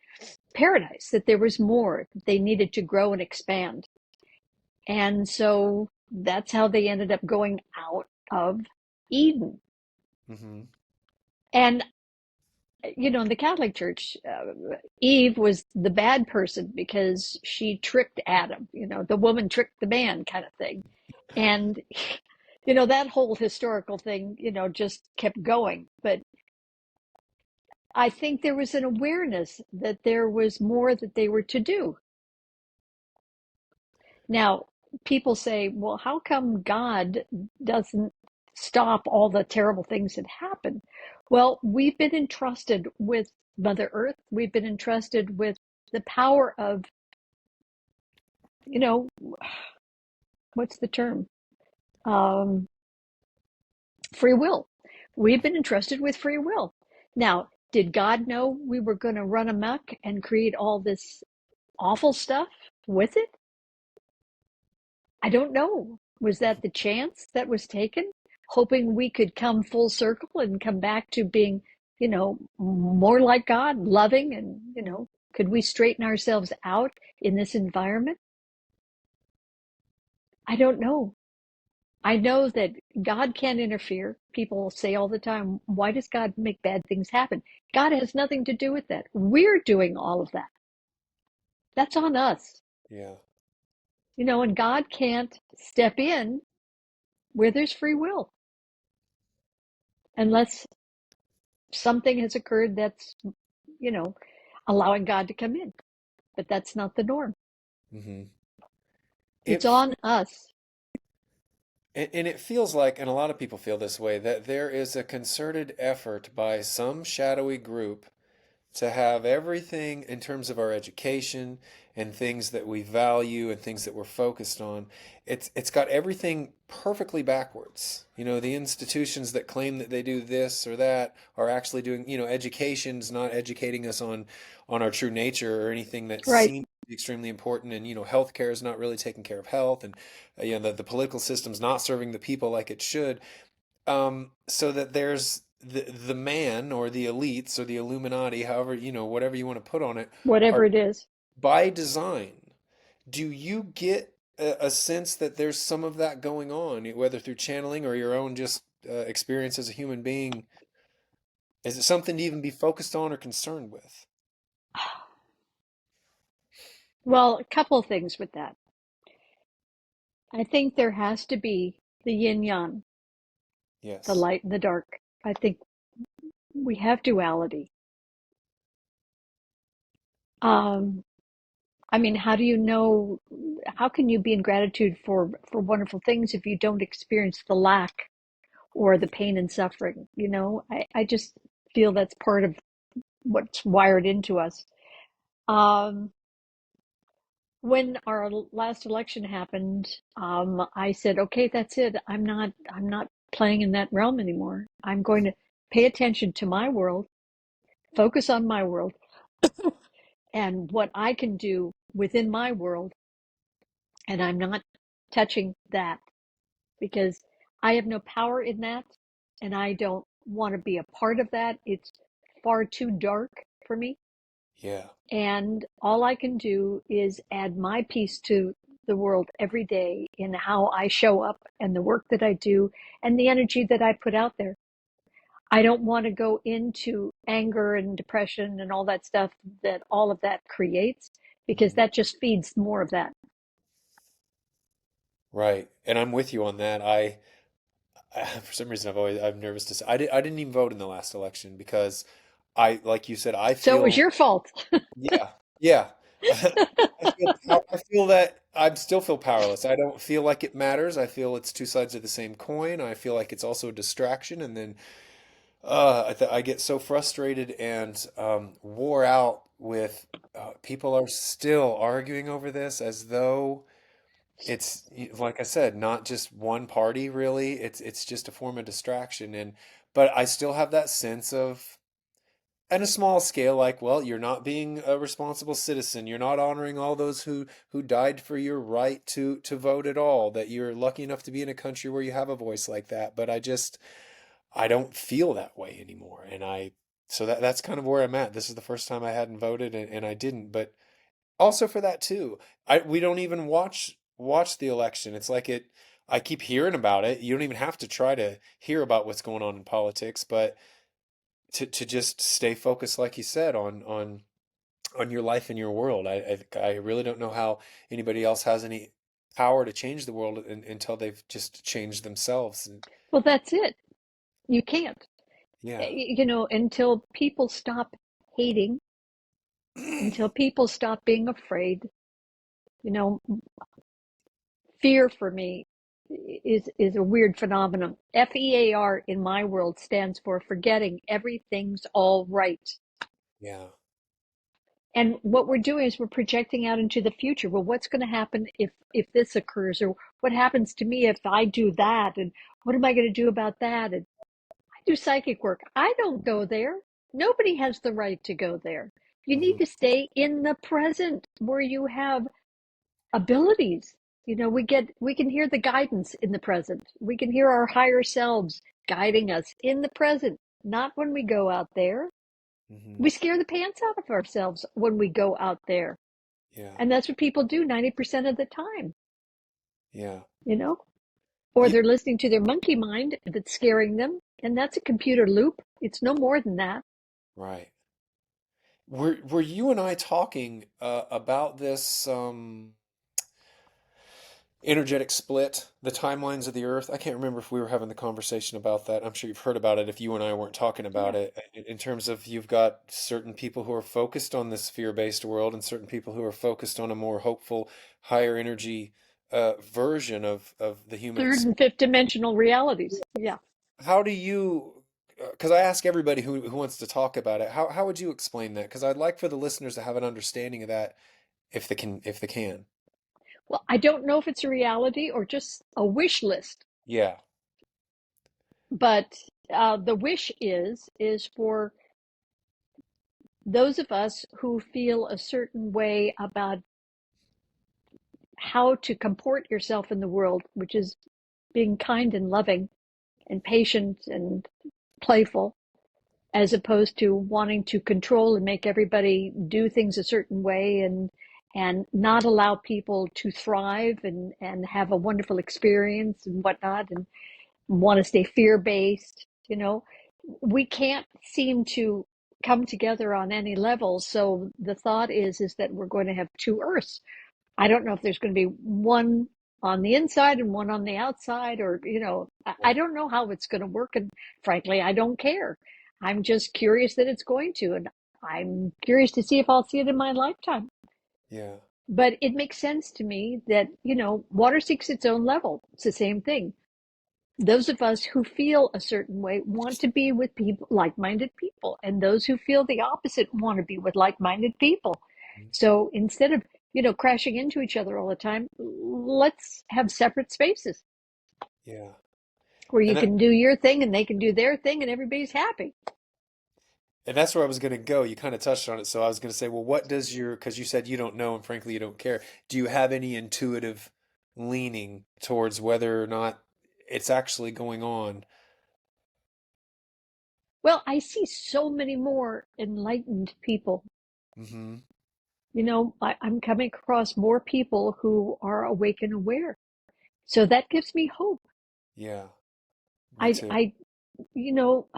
[SPEAKER 2] paradise, that there was more, that they needed to grow and expand. And so that's how they ended up going out of Eden.
[SPEAKER 1] Hmm.
[SPEAKER 2] And in the Catholic Church, Eve was the bad person because she tricked Adam, the woman tricked the man kind of thing. And, that whole historical thing, just kept going. But I think there was an awareness that there was more that they were to do. Now, people say, well, how come God doesn't stop all the terrible things that happen? Well, we've been entrusted with Mother Earth. We've been entrusted with the power of, you know, what's the term? Um, Free will. We've been entrusted with free will. Now, did God know we were going to run amok and create all this awful stuff with it? I don't know. Was that the chance that was taken? Hoping we could come full circle and come back to being, more like God, loving, and, could we straighten ourselves out in this environment? I don't know. I know that God can't interfere. People say all the time, why does God make bad things happen? God has nothing to do with that. We're doing all of that. That's on us.
[SPEAKER 1] Yeah.
[SPEAKER 2] And God can't step in where there's free will unless something has occurred that's, you know, allowing God to come in. But that's not the norm.
[SPEAKER 1] Hmm.
[SPEAKER 2] It's
[SPEAKER 1] It
[SPEAKER 2] on us.
[SPEAKER 1] and it feels like, and a lot of people feel this way, that there is a concerted effort by some shadowy group to have everything in terms of our education and things that we value and things that we're focused on. It's got everything perfectly backwards. The institutions that claim that they do this or that are actually doing, education's not educating us on our true nature or anything that
[SPEAKER 2] Right.
[SPEAKER 1] seems extremely important. And healthcare is not really taking care of health, and the political system's not serving the people like it should. So that there's the man or the elites or the Illuminati, however, whatever you want to put on it,
[SPEAKER 2] Whatever
[SPEAKER 1] are
[SPEAKER 2] it is.
[SPEAKER 1] by design. Do you get a sense that there's some of that going on, whether through channeling or your own just experience as a human being? Is it something to even be focused on or concerned with?
[SPEAKER 2] Well, a couple of things with that. I think there has to be the yin yang, the
[SPEAKER 1] Yes.
[SPEAKER 2] light and the dark. I think we have duality. Um, I mean, how do you know, how can you be in gratitude for wonderful things if you don't experience the lack or the pain and suffering? I just feel that's part of what's wired into us. Um, when our last election happened, I said, okay, that's it. I'm not playing in that realm anymore. I'm going to pay attention to my world, focus on my world, and what I can do within my world. And I'm not touching that because I have no power in that, and I don't want to be a part of that. It's far too dark for me.
[SPEAKER 1] Yeah.
[SPEAKER 2] And all I can do is add my piece to the world every day in how I show up and the work that I do and the energy that I put out there. I don't want to go into anger and depression and all that stuff that all of that creates because
[SPEAKER 1] Hmm.
[SPEAKER 2] that just feeds more of that.
[SPEAKER 1] Right. And I'm with you on that. For some reason, I'm nervous to say I didn't even vote in the last election because like you said, I
[SPEAKER 2] So it was
[SPEAKER 1] feel.
[SPEAKER 2] your fault.
[SPEAKER 1] Yeah, yeah. I feel that I still feel powerless. I don't feel like it matters. I feel it's two sides of the same coin. I feel like it's also a distraction, and then I get so frustrated and wore out with people are still arguing over this as though it's like I said, not just one party really. It's just a form of distraction, and but I still have that sense of at a small scale, like, well, you're not being a responsible citizen. You're not honoring all those who died for your right to vote at all. That you're lucky enough to be in a country where you have a voice like that. But I don't feel that way anymore, and so that's kind of where I'm at. This is the first time I hadn't voted, and I didn't. But also for that too, we don't even watch the election. It's like it. I keep hearing about it. You don't even have to try to hear about what's going on in politics, but to just stay focused, like you said, on your life and your world. I really don't know how anybody else has any power to change the world until they've just changed themselves. And
[SPEAKER 2] Well, that's it. You can't.
[SPEAKER 1] yeah,
[SPEAKER 2] Until people stop hating, until people stop being afraid, you know, fear for me is a weird phenomenon. FEAR in my world stands for forgetting everything's all right.
[SPEAKER 1] yeah,
[SPEAKER 2] And what we're doing is we're projecting out into the future. Well, what's going to happen if this occurs, or what happens to me if I do that, and what am I going to do about that? And I do psychic work. I don't go there. Nobody has the right to go there. You need
[SPEAKER 1] hmm,
[SPEAKER 2] to stay in the present where you have abilities. We can hear the guidance in the present. We can hear our higher selves guiding us in the present, not when we go out there.
[SPEAKER 1] hmm,
[SPEAKER 2] We scare the pants out of ourselves when we go out there.
[SPEAKER 1] yeah,
[SPEAKER 2] And that's what people do 90% of the time,
[SPEAKER 1] yeah,
[SPEAKER 2] you know? Or
[SPEAKER 1] yeah,
[SPEAKER 2] they're listening to their monkey mind that's scaring them. And that's a computer loop. It's no more than that.
[SPEAKER 1] right. Were you and I talking about this energetic split, the timelines of the Earth? I can't remember if we were having the conversation about that. I'm sure you've heard about it if you and I weren't talking about
[SPEAKER 2] Yeah.
[SPEAKER 1] it. In terms of you've got certain people who are focused on this fear-based world and certain people who are focused on a more hopeful, higher energy version of the human
[SPEAKER 2] Third
[SPEAKER 1] experience.
[SPEAKER 2] and fifth dimensional realities. Yeah.
[SPEAKER 1] How do you, because I ask everybody who wants to talk about it, how would you explain that? Because I'd like for the listeners to have an understanding of that if they can.
[SPEAKER 2] Well, I don't know if it's a reality or just a wish list,
[SPEAKER 1] Yeah.
[SPEAKER 2] but the wish is for those of us who feel a certain way about how to comport yourself in the world, which is being kind and loving and patient and playful, as opposed to wanting to control and make everybody do things a certain way and not allow people to thrive and have a wonderful experience and whatnot, and want to stay fear based. We can't seem to come together on any level. So the thought is that we're going to have two Earths. I don't know if there's going to be one on the inside and one on the outside, or, I
[SPEAKER 1] Right.
[SPEAKER 2] don't know how it's going to work. And frankly, I don't care. I'm just curious that it's going to. And I'm curious to see if I'll see it in my lifetime.
[SPEAKER 1] Yeah.
[SPEAKER 2] But it makes sense to me that, water seeks its own level. It's the same thing. Those of us who feel a certain way want to be with people, like-minded people, and those who feel the opposite want to be with like-minded people. So instead of, crashing into each other all the time, let's have separate spaces
[SPEAKER 1] Yeah.
[SPEAKER 2] where you
[SPEAKER 1] And that
[SPEAKER 2] can do your thing and they can do their thing and everybody's happy.
[SPEAKER 1] and that's where I was going to go. You kind of touched on it. So I was going to say, well, what does because you said you don't know and frankly you don't care. Do you have any intuitive leaning towards whether or not it's actually going on?
[SPEAKER 2] Well, I see so many more enlightened people.
[SPEAKER 1] Hmm.
[SPEAKER 2] I'm coming across more people who are awake and aware. So that gives me hope.
[SPEAKER 1] Yeah, me
[SPEAKER 2] I,
[SPEAKER 1] too.
[SPEAKER 2] I, you know,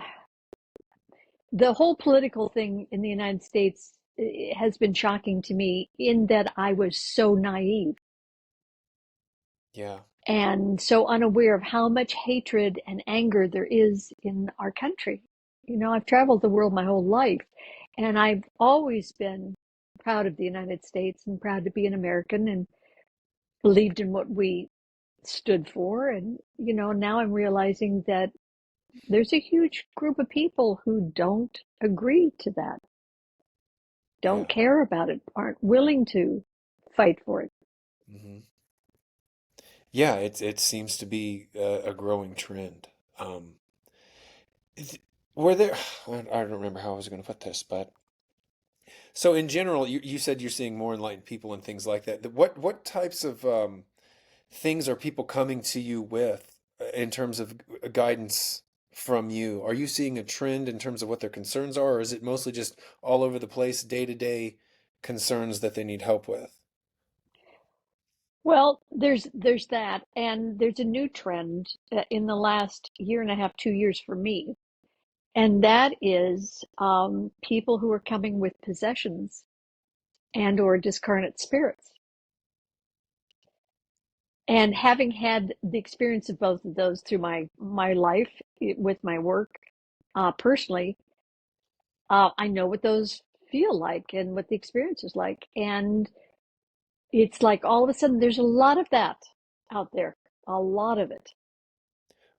[SPEAKER 2] the whole political thing in the United States has been shocking to me in that I was so naive
[SPEAKER 1] Yeah.
[SPEAKER 2] and so unaware of how much hatred and anger there is in our country. I've traveled the world my whole life, and I've always been proud of the United States and proud to be an American and believed in what we stood for. And, now I'm realizing that there's a huge group of people who don't agree to that, don't
[SPEAKER 1] Yeah.
[SPEAKER 2] care about it, aren't willing to fight for it.
[SPEAKER 1] Hmm. Yeah, it seems to be a growing trend. Th- were there, I don't remember how I was going to put this, but so in general, you said you're seeing more enlightened people and things like that. What types of things are people coming to you with in terms of guidance from you? Are you seeing a trend in terms of what their concerns are, or is it mostly just all over the place, day-to-day concerns that they need help with?
[SPEAKER 2] Well, there's that, and there's a new trend in the last year and a half, 2 years for me, and that is people who are coming with possessions and or discarnate spirits. And having had the experience of both of those through my life with my work personally, I know what those feel like and what the experience is like. And it's like all of a sudden there's a lot of that out there, a lot of it.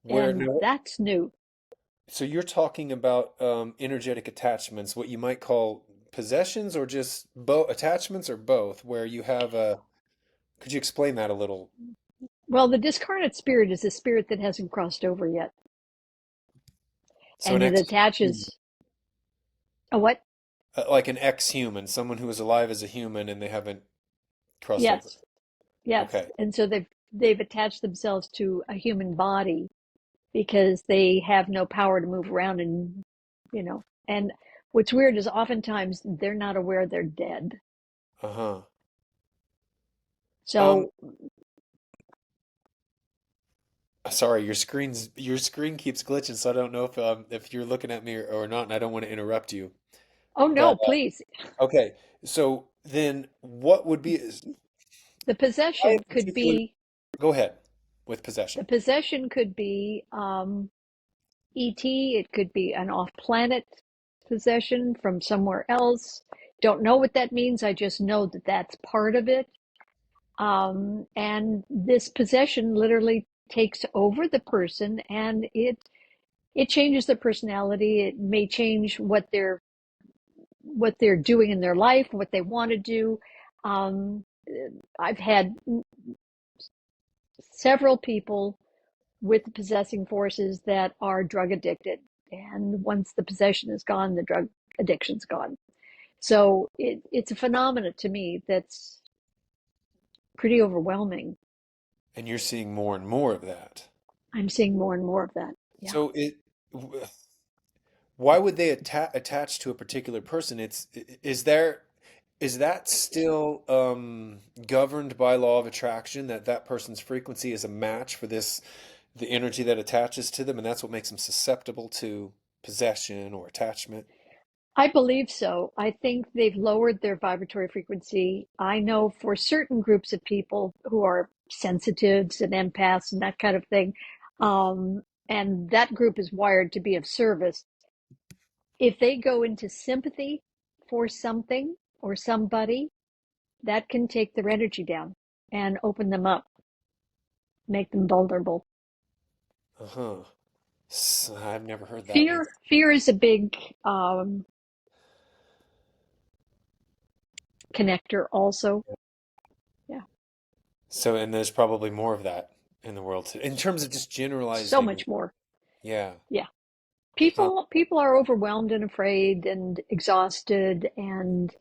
[SPEAKER 1] Where
[SPEAKER 2] And
[SPEAKER 1] no,
[SPEAKER 2] that's new.
[SPEAKER 1] so you're talking about energetic attachments, what you might call possessions, or just both attachments, or both, where you have a. Could you explain that a little?
[SPEAKER 2] Well, the discarnate spirit is a spirit that hasn't crossed over yet.
[SPEAKER 1] So an
[SPEAKER 2] And it
[SPEAKER 1] ex,
[SPEAKER 2] attaches a what?
[SPEAKER 1] like an ex-human, someone who is alive as a human and they haven't crossed over.
[SPEAKER 2] Yes, yes.
[SPEAKER 1] Okay.
[SPEAKER 2] And so they've attached themselves to a human body because they have no power to move around and what's weird is oftentimes they're not aware they're dead.
[SPEAKER 1] Uh-huh. Um,
[SPEAKER 2] So,
[SPEAKER 1] sorry, your screen keeps glitching, so I don't know if you're looking at me or not, and I don't want to interrupt you.
[SPEAKER 2] oh
[SPEAKER 1] But
[SPEAKER 2] no, please.
[SPEAKER 1] okay, so then what would be
[SPEAKER 2] The
[SPEAKER 1] why in
[SPEAKER 2] possession could
[SPEAKER 1] particular?
[SPEAKER 2] be
[SPEAKER 1] Go ahead with
[SPEAKER 2] the
[SPEAKER 1] possession.
[SPEAKER 2] possession could be ET, it could be an off-planet possession from somewhere else. Don't know what that means. I just know that that's part of it. And this possession literally takes over the person and it changes their personality. It may change what they're doing in their life, what they want to do. Um, I've had several people with possessing forces that are drug addicted, and once the possession is gone, the drug addiction's gone. So it's a phenomena to me that's pretty overwhelming.
[SPEAKER 1] And you're seeing more and more of that.
[SPEAKER 2] I'm seeing more and more of that. Yeah.
[SPEAKER 1] So why would they attach to a particular person? Is that still governed by law of attraction that that person's frequency is a match for the energy that attaches to them, and that's what makes them susceptible to possession or attachment?
[SPEAKER 2] I believe so. I think they've lowered their vibratory frequency. I know for certain groups of people who are sensitives and empaths and that kind of thing, and that group is wired to be of service. If they go into sympathy for something or somebody, that can take their energy down and open them up, make them vulnerable.
[SPEAKER 1] Uh-huh. I've never heard that one.
[SPEAKER 2] Fear is a big connector also. Yeah,
[SPEAKER 1] So, and there's probably more of that in the world too. In terms of just
[SPEAKER 2] so
[SPEAKER 1] generalizing,
[SPEAKER 2] much more.
[SPEAKER 1] yeah.
[SPEAKER 2] Yeah.
[SPEAKER 1] Huh.
[SPEAKER 2] People are overwhelmed and afraid and exhausted and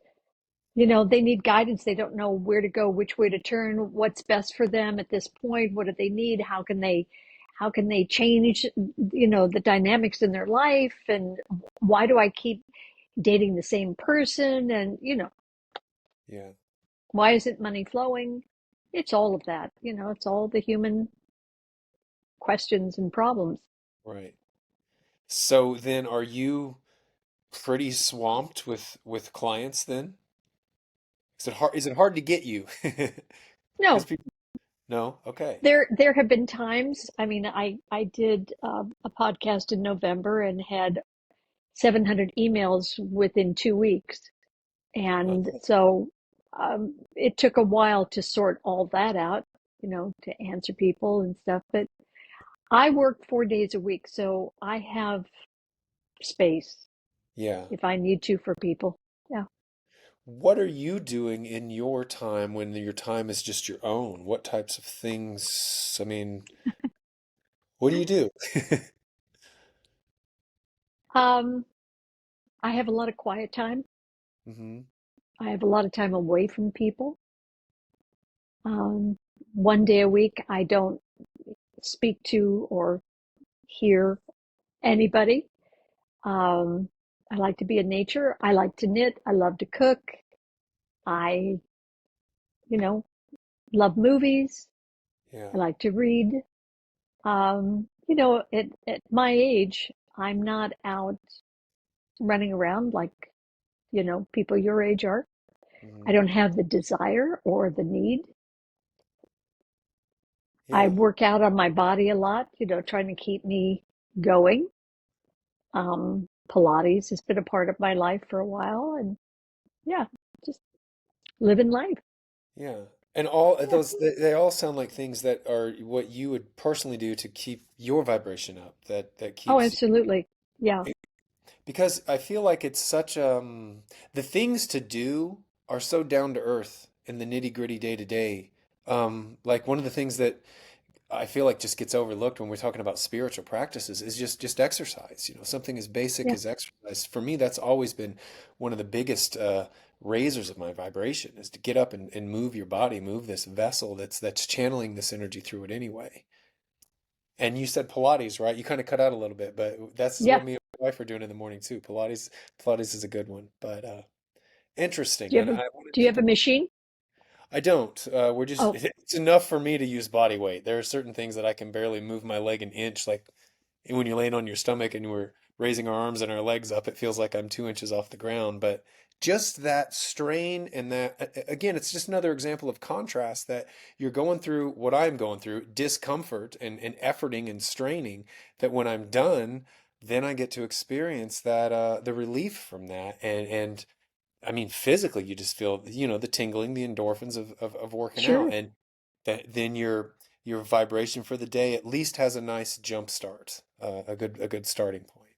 [SPEAKER 2] they need guidance. They don't know where to go, which way to turn, what's best for them at this point, what do they need, how can they change the dynamics in their life, and why do I keep dating the same person, and
[SPEAKER 1] Yeah,
[SPEAKER 2] why isn't money flowing? It's all of that. It's all the human questions and problems.
[SPEAKER 1] right. So then are you pretty swamped with clients then? Is it hard to get you? Because
[SPEAKER 2] No,
[SPEAKER 1] people no, okay.
[SPEAKER 2] there have been times. I mean, I did a podcast in November and had 700 emails within 2 weeks. And
[SPEAKER 1] Okay.
[SPEAKER 2] so it took a while to sort all that out, to answer people and stuff. But I work 4 days a week, so I have space
[SPEAKER 1] Yeah.
[SPEAKER 2] if I need to for people. Yeah.
[SPEAKER 1] What are you doing in your time when your time is just your own? What types of things? I mean, what do you do?
[SPEAKER 2] Um, I have a lot of quiet time.
[SPEAKER 1] Hmm.
[SPEAKER 2] I have a lot of time away from people. Um, 1 day a week, I don't speak to or hear anybody. Um, I like to be in nature. I like to knit. I love to cook. I, you know, love movies.
[SPEAKER 1] Yeah.
[SPEAKER 2] I like to read. At my age, I'm not out running around like, people your age are. I
[SPEAKER 1] Hmm.
[SPEAKER 2] don't have the desire or the need. I
[SPEAKER 1] Yeah.
[SPEAKER 2] work out on my body a lot, trying to keep me going. Pilates has been a part of my life for a while, and yeah, just living life.
[SPEAKER 1] Yeah. And all
[SPEAKER 2] Yeah.
[SPEAKER 1] those, they all sound like things that are what you would personally do to keep your vibration up, that
[SPEAKER 2] Oh,
[SPEAKER 1] keeps,
[SPEAKER 2] absolutely. Yeah.
[SPEAKER 1] because I feel like it's such, the things to do are so down to earth in the nitty gritty day to day. Like one of the things that I feel like just gets overlooked when we're talking about spiritual practices is just exercise. Something as basic
[SPEAKER 2] Yeah.
[SPEAKER 1] as exercise. For me, that's always been one of the biggest raisers of my vibration is to get up and move your body, move this vessel that's channeling this energy through it anyway. And you said Pilates, right? You kind of cut out a little bit, but that's what
[SPEAKER 2] Yeah.
[SPEAKER 1] me and my wife are doing in the morning too. Pilates is a good one, but
[SPEAKER 2] Do
[SPEAKER 1] interesting.
[SPEAKER 2] you
[SPEAKER 1] And
[SPEAKER 2] have a
[SPEAKER 1] I wanted
[SPEAKER 2] do you have a
[SPEAKER 1] people.
[SPEAKER 2] machine?
[SPEAKER 1] I don't. We're just,
[SPEAKER 2] Oh,
[SPEAKER 1] it's enough for me to use body weight. There are certain things that I can barely move my leg an inch. Like when you're laying on your stomach and we're raising our arms and our legs up, it feels like I'm 2 inches off the ground. But just that strain and again, it's just another example of contrast that you're going through what I'm going through, discomfort and efforting and straining, that when I'm done, then I get to experience that, the relief from that. And I mean, physically, you just feel, the tingling, the endorphins of working out,
[SPEAKER 2] sure.
[SPEAKER 1] and that then your vibration for the day at least has a nice jump start, a good starting point.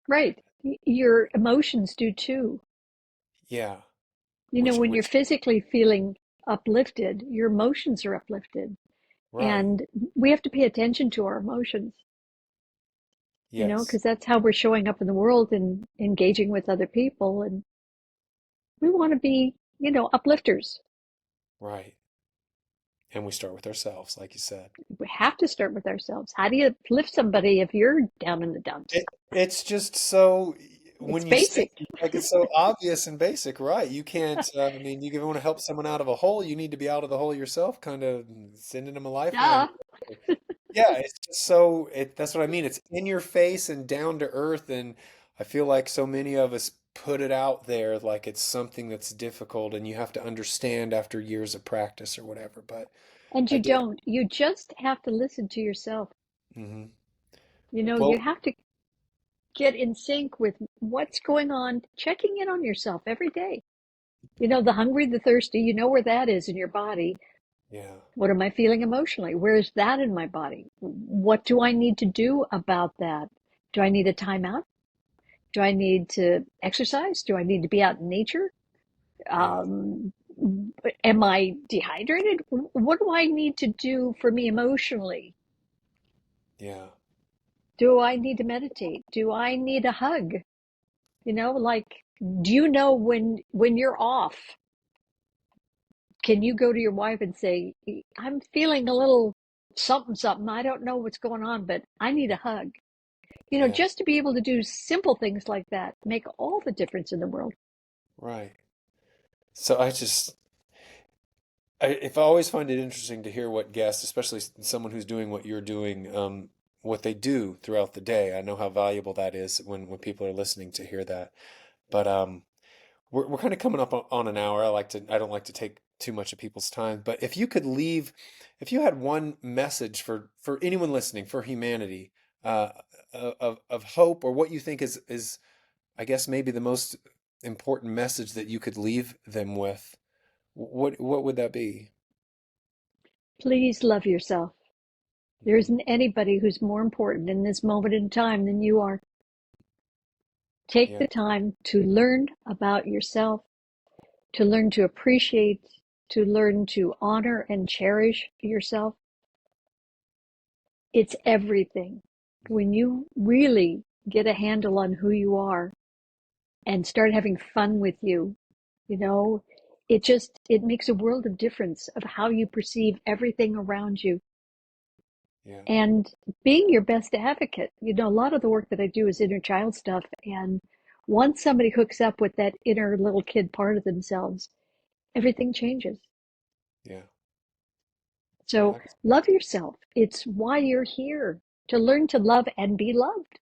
[SPEAKER 2] Right. Your emotions do too.
[SPEAKER 1] Yeah,
[SPEAKER 2] When you're
[SPEAKER 1] which
[SPEAKER 2] physically feeling uplifted, your emotions are uplifted.
[SPEAKER 1] right,
[SPEAKER 2] And we have to pay attention to our emotions,
[SPEAKER 1] yes,
[SPEAKER 2] because that's how we're showing up in the world and engaging with other people. And we want to be, uplifters.
[SPEAKER 1] right, and we start with ourselves, like you said.
[SPEAKER 2] We have to start with ourselves. How do you lift somebody if you're down in the dumps?
[SPEAKER 1] It's just so
[SPEAKER 2] It's
[SPEAKER 1] when you say
[SPEAKER 2] basic.
[SPEAKER 1] it, like it's so obvious and basic, right? You can't. I mean, you want to help someone out of a hole, you need to be out of the hole yourself. Kind of sending them a lifeline.
[SPEAKER 2] Duh.
[SPEAKER 1] Yeah, it's just so that's what I mean. It's in your face and down to earth, and I feel like so many of us put it out there like it's something that's difficult and you have to understand after years of practice or whatever. But
[SPEAKER 2] And
[SPEAKER 1] I
[SPEAKER 2] you
[SPEAKER 1] get it.
[SPEAKER 2] don't. You just have to listen to yourself.
[SPEAKER 1] Hmm.
[SPEAKER 2] You
[SPEAKER 1] Well,
[SPEAKER 2] have to get in sync with what's going on, checking in on yourself every day. The hungry, the thirsty, you know where that is in your body.
[SPEAKER 1] yeah,
[SPEAKER 2] What am I feeling emotionally? Where is that in my body? What do I need to do about that? Do I need a timeout? Do I need to exercise? Do I need to be out in nature?
[SPEAKER 1] yeah,
[SPEAKER 2] Um, am I dehydrated? What do I need to do for me emotionally?
[SPEAKER 1] yeah,
[SPEAKER 2] Do I need to meditate? Do I need a hug? Like, do you know when you're off? Can you go to your wife and say, I'm feeling a little something, something. I don't know what's going on, but I need a hug.
[SPEAKER 1] yeah,
[SPEAKER 2] Just to be able to do simple things like that make all the difference in the world.
[SPEAKER 1] right. So if I always find it interesting to hear what guests, especially someone who's doing what you're doing, what they do throughout the day. I know how valuable that is when people are listening to hear that. But we're kind of coming up on an hour. I don't like to take too much of people's time, but if you had one message for anyone listening, for humanity, uh, of hope, or what you think is I guess maybe the most important message that you could leave them with, what would that be?
[SPEAKER 2] Please love yourself. There
[SPEAKER 1] Mhm.
[SPEAKER 2] isn't anybody who's more important in this moment in time than you are. Take
[SPEAKER 1] Yeah,
[SPEAKER 2] the time to learn about yourself, to learn to appreciate, to learn to honor and cherish yourself. It's everything.
[SPEAKER 1] mhm,
[SPEAKER 2] When you really get a handle on who you are and start having fun with you, you know, it makes a world of difference of how you perceive everything around you.
[SPEAKER 1] yeah,
[SPEAKER 2] And being your best advocate. A lot of the work that I do is inner child stuff. And once somebody hooks up with that inner little kid part of themselves, everything changes.
[SPEAKER 1] yeah. Well,
[SPEAKER 2] So love yourself. It's why you're here, to learn to love and be loved.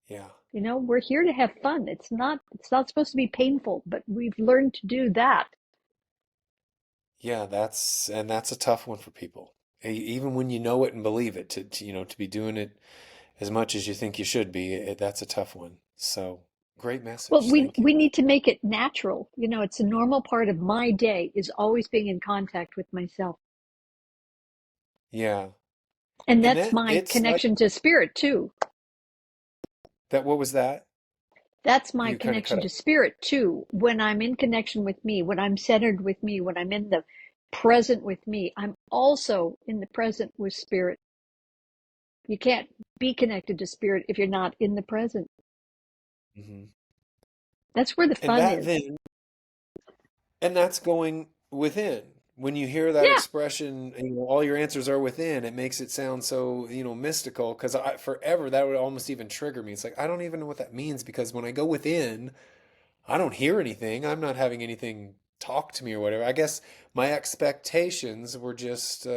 [SPEAKER 1] yeah,
[SPEAKER 2] We're here to have fun. It's not supposed to be painful, but we've learned to do that.
[SPEAKER 1] yeah. That's a tough one for people. Even when you know it and believe it, to be doing it as much as you think you should be, that's a tough one. So great
[SPEAKER 2] Well,
[SPEAKER 1] message.
[SPEAKER 2] we
[SPEAKER 1] Thank you.
[SPEAKER 2] we need to make it natural. It's a normal part of my day is always being in contact with myself.
[SPEAKER 1] Yeah.
[SPEAKER 2] And
[SPEAKER 1] And
[SPEAKER 2] that's
[SPEAKER 1] that
[SPEAKER 2] my
[SPEAKER 1] it's like
[SPEAKER 2] connection to spirit too.
[SPEAKER 1] that. What was that?
[SPEAKER 2] That's my
[SPEAKER 1] You kind of cut
[SPEAKER 2] connection to
[SPEAKER 1] out.
[SPEAKER 2] spirit too. When I'm in connection with me, when I'm centered with me, when I'm in the present with me, I'm also in the present with spirit. You can't be connected to spirit if you're not in the present.
[SPEAKER 1] Hmm.
[SPEAKER 2] That's where the
[SPEAKER 1] And
[SPEAKER 2] fun
[SPEAKER 1] that
[SPEAKER 2] is.
[SPEAKER 1] then, and that's going within. When you hear that
[SPEAKER 2] Yeah.
[SPEAKER 1] expression, all your answers are within, it makes it sound so, mystical. Because forever that would almost even trigger me. It's like I don't even know what that means because when I go within, I don't hear anything. I'm not having anything talk to me or whatever. I guess my expectations were just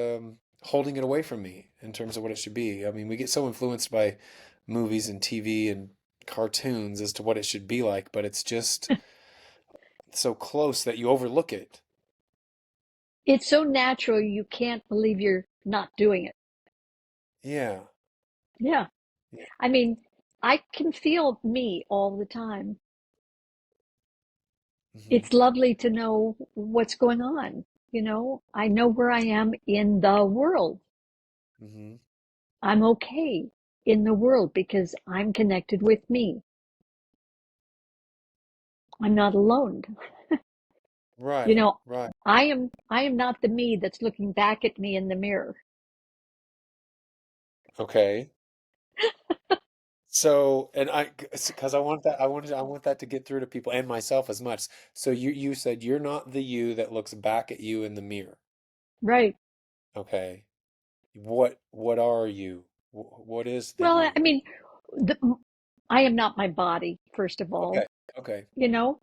[SPEAKER 1] holding it away from me in terms of what it should be. I mean, we get so influenced by movies and TV and cartoons as to what it should be like, but it's just so close that you overlook it.
[SPEAKER 2] It's so natural you can't believe you're not doing it.
[SPEAKER 1] Yeah.
[SPEAKER 2] Yeah.
[SPEAKER 1] Yeah.
[SPEAKER 2] I mean, I can feel me all the time.
[SPEAKER 1] Hmm.
[SPEAKER 2] It's lovely to know what's going on. I know where I am in the world.
[SPEAKER 1] Hmm.
[SPEAKER 2] I'm okay in the world because I'm connected with me. I'm not alone. You
[SPEAKER 1] Right.
[SPEAKER 2] know,
[SPEAKER 1] Right.
[SPEAKER 2] I am not the me that's looking back at me in the mirror.
[SPEAKER 1] Okay. So, and because I want that to get through to people and myself as much. So you said you're not the you that looks back at you in the mirror.
[SPEAKER 2] Right.
[SPEAKER 1] Okay. What are you? What is the
[SPEAKER 2] Well,
[SPEAKER 1] you?
[SPEAKER 2] I mean, the, I am not my body, first of all,
[SPEAKER 1] Okay. Okay.
[SPEAKER 2] you know,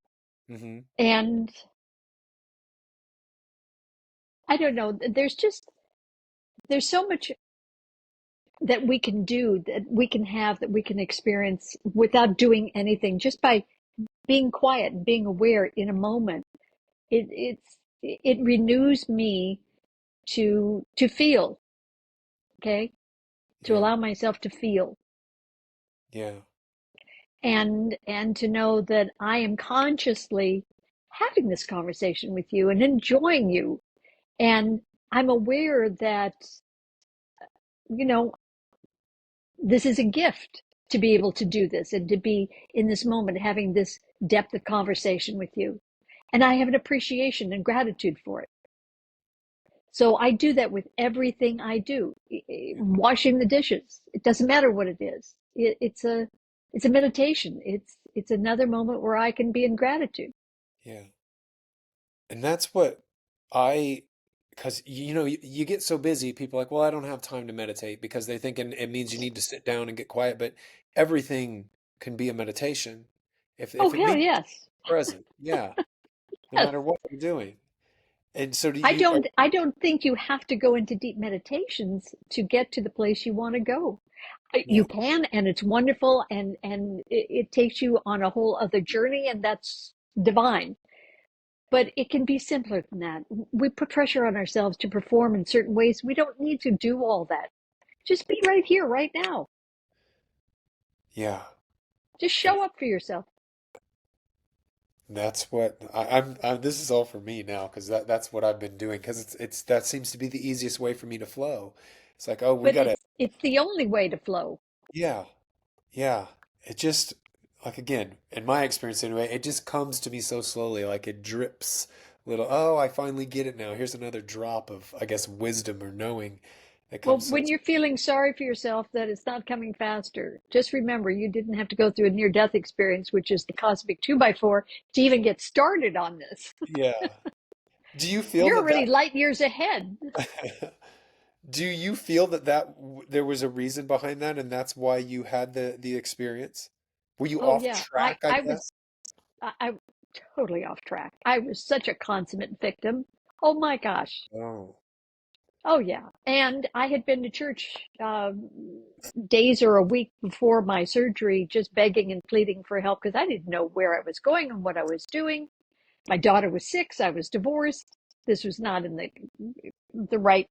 [SPEAKER 1] Mm-hmm.
[SPEAKER 2] and I don't know. There's so much that we can do, that we can have, that we can experience without doing anything, just by being quiet and being aware in a moment. It renews me to feel, okay? To
[SPEAKER 1] Yeah.
[SPEAKER 2] allow myself to feel
[SPEAKER 1] Yeah.
[SPEAKER 2] and to know that I am consciously having this conversation with you and enjoying you. And I'm aware that, you know, this is a gift to be able to do this and to be in this moment having this depth of conversation with you. And I have an appreciation and gratitude for it. So I do that with everything I do.
[SPEAKER 1] Yeah.
[SPEAKER 2] Washing the dishes. It doesn't matter what it is. It's a meditation. It's another moment where I can be in gratitude.
[SPEAKER 1] Yeah. And that's what I, because you get so busy, people are like, well, I don't have time to meditate because they think it means you need to sit down and get quiet, but everything can be a meditation
[SPEAKER 2] Oh
[SPEAKER 1] if it
[SPEAKER 2] hell
[SPEAKER 1] means
[SPEAKER 2] yes.
[SPEAKER 1] present. Yeah, no
[SPEAKER 2] Yes.
[SPEAKER 1] matter what you're doing. And so do
[SPEAKER 2] I
[SPEAKER 1] you are,
[SPEAKER 2] don't I don't think you have to go into deep meditations to get to the place you want to go.
[SPEAKER 1] yeah,
[SPEAKER 2] You can, and it's wonderful, and it takes you on a whole other journey, and that's divine. But it can be simpler than that. We put pressure on ourselves to perform in certain ways. We don't need to do all that. Just be right here, right now.
[SPEAKER 1] yeah.
[SPEAKER 2] Just
[SPEAKER 1] And
[SPEAKER 2] show up for yourself.
[SPEAKER 1] That's what this is all for me now because that's what I've been doing because it's that seems to be the easiest way for me to flow. It's like, oh, we
[SPEAKER 2] But
[SPEAKER 1] gotta,
[SPEAKER 2] it's the only way to flow.
[SPEAKER 1] yeah, yeah. It just like again, in my experience anyway, it just comes to me so slowly, like it drips little. Oh, I finally get it now. Here's another drop of, I guess, wisdom or knowing that
[SPEAKER 2] Well,
[SPEAKER 1] comes so.
[SPEAKER 2] when you're feeling sorry for yourself that it's not coming faster, just remember you didn't have to go through a near death experience, which is the cosmic 2x4, to even get started on this.
[SPEAKER 1] Yeah. Do you feel
[SPEAKER 2] You're
[SPEAKER 1] that
[SPEAKER 2] already light years ahead.
[SPEAKER 1] that do you feel that there was a reason behind that and that's why you had the experience? Were you
[SPEAKER 2] Oh,
[SPEAKER 1] off
[SPEAKER 2] yeah.
[SPEAKER 1] track, I
[SPEAKER 2] I
[SPEAKER 1] guess?
[SPEAKER 2] was, I totally off track. I was such a consummate victim. Oh my gosh.
[SPEAKER 1] Oh,
[SPEAKER 2] Oh, yeah. And I had been to church days or a week before my surgery, just begging and pleading for help because I didn't know where I was going and what I was doing. My daughter was 6. I was divorced. This was not in the right,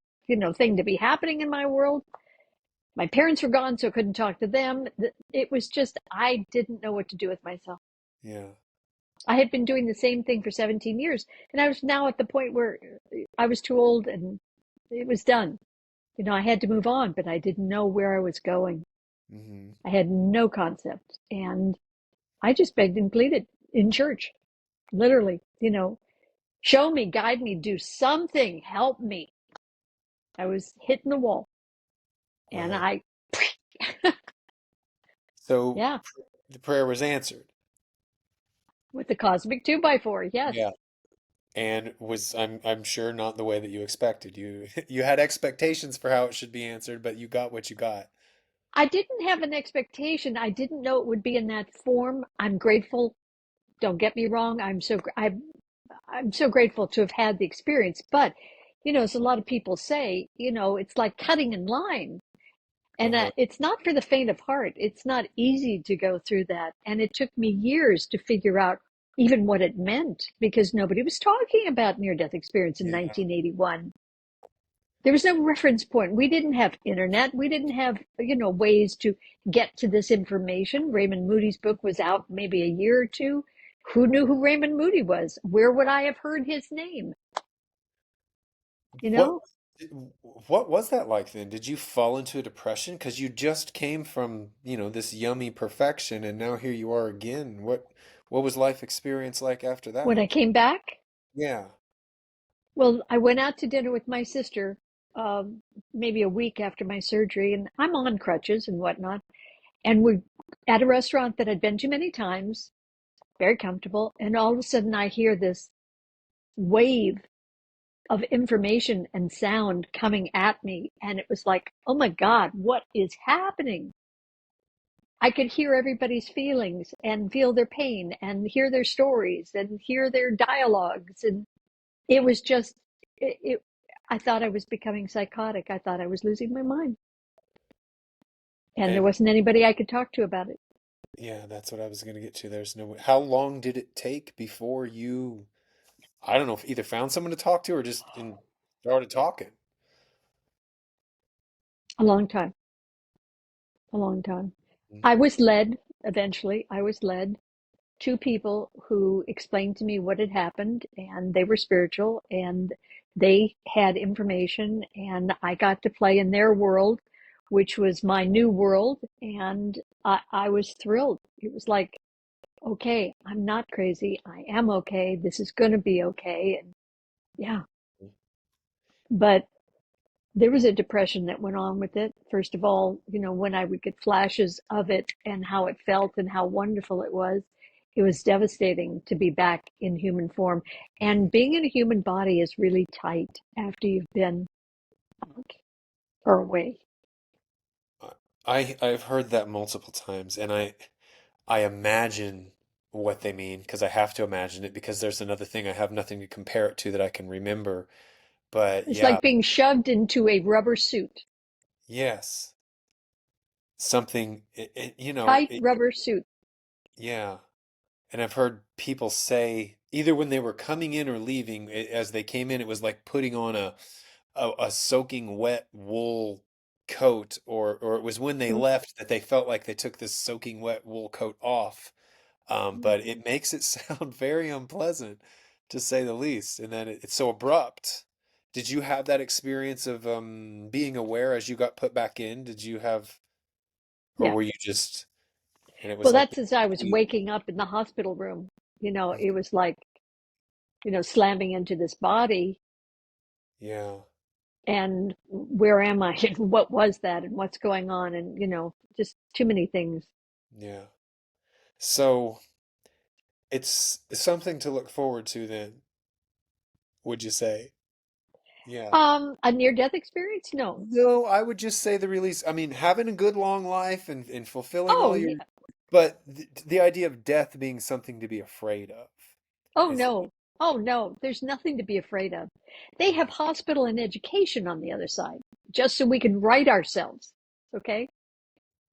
[SPEAKER 2] thing to be happening in my world. My parents were gone, so I couldn't talk to them. It was just, I didn't know what to do with myself.
[SPEAKER 1] yeah.
[SPEAKER 2] I had been doing the same thing for 17 years, and I was now at the point where I was too old and it was done. I had to move on, but I didn't know where I was going.
[SPEAKER 1] Hmm.
[SPEAKER 2] I had no concept. And I just begged and pleaded in church, literally, show me, guide me, do something, help me. I was hitting the wall. And
[SPEAKER 1] Wow.
[SPEAKER 2] I,
[SPEAKER 1] So
[SPEAKER 2] yeah,
[SPEAKER 1] the prayer was answered.
[SPEAKER 2] with the cosmic 2x4, yes.
[SPEAKER 1] Yeah. And was I'm sure not the way that you expected. You you had expectations for how it should be answered, but you got what you got.
[SPEAKER 2] I didn't have an expectation. I didn't know it would be in that form. I'm grateful. Don't get me wrong. I'm so grateful to have had the experience. But, as a lot of people say, it's like cutting in line. And
[SPEAKER 1] Uh-huh.
[SPEAKER 2] it's not for the faint of heart. It's not easy to go through that. And it took me years to figure out even what it meant because nobody was talking about near death experience in
[SPEAKER 1] Yeah.
[SPEAKER 2] 1981. There was no reference point. We didn't have internet. We didn't have, ways to get to this information. Raymond Moody's book was out maybe a year or two. Who knew who Raymond Moody was? Where would I have heard his name? You
[SPEAKER 1] What
[SPEAKER 2] know,
[SPEAKER 1] what was that like then? Did you fall into a depression? Because you just came from, this yummy perfection and now here you are again. What was life experience like after
[SPEAKER 2] when
[SPEAKER 1] that?
[SPEAKER 2] I came back,
[SPEAKER 1] Yeah.
[SPEAKER 2] well, I went out to dinner with my sister, maybe a week after my surgery, and I'm on crutches and whatnot. And we're at a restaurant that I'd been to many times, very comfortable. And all of a sudden, I hear this wave of information and sound coming at me. And it was like, oh my God, what is happening? I could hear everybody's feelings and feel their pain and hear their stories and hear their dialogues. And it was just, I thought I was becoming psychotic. I thought I was losing my mind. And there
[SPEAKER 1] And
[SPEAKER 2] wasn't anybody I could talk to about it.
[SPEAKER 1] yeah, that's what I was going to get to. There's no How long did it take before you, I don't know, if either found someone to talk to or just started talking?
[SPEAKER 2] A long time, a long time.
[SPEAKER 1] Mm.
[SPEAKER 2] I was led, eventually, I was led two people who explained to me what had happened, and they were spiritual and they had information, and I got to play in their world, which was my new world, and I was thrilled. It was like, okay, I'm not crazy. I am okay. This is going to be okay. And yeah, but there was a depression that went on with it. First of all, when I would get flashes of it and how it felt and how wonderful it was devastating to be back in human form. And being in a human body is really tight after you've been out or away.
[SPEAKER 1] I've heard that multiple times, and I imagine what they mean because I have to imagine it because there's another thing I have nothing to compare it to that I can remember. But
[SPEAKER 2] It's
[SPEAKER 1] yeah,
[SPEAKER 2] like being shoved into a rubber suit,
[SPEAKER 1] yes, something
[SPEAKER 2] tight rubber suit.
[SPEAKER 1] yeah. And I've heard people say either when they were coming in or leaving, as they came in, it was like putting on a soaking wet wool coat, or it was when they left that they felt like they took this soaking wet wool coat off. But it makes it sound very unpleasant, to say the least. And then it's so abrupt. Did you have that experience of being aware as you got put back in? Did you have, or
[SPEAKER 2] Yeah.
[SPEAKER 1] were you just, and it was
[SPEAKER 2] Well,
[SPEAKER 1] like,
[SPEAKER 2] that's as I was
[SPEAKER 1] you-
[SPEAKER 2] waking up in the hospital room. It was like, slamming into this body,
[SPEAKER 1] yeah,
[SPEAKER 2] and where am I and what was that and what's going on, and just too many things.
[SPEAKER 1] yeah. So it's something to look forward to then, would you say? Yeah.
[SPEAKER 2] A near-death experience? No.
[SPEAKER 1] No, I would just say the release. I mean, having a good long life and fulfilling
[SPEAKER 2] Oh,
[SPEAKER 1] all your,
[SPEAKER 2] yeah.
[SPEAKER 1] but the idea of death being something to be afraid of
[SPEAKER 2] Oh,
[SPEAKER 1] is,
[SPEAKER 2] no. Oh, no. There's nothing to be afraid of. They have
[SPEAKER 1] yeah,
[SPEAKER 2] hospital and education on the other side, just so we can right ourselves. Okay?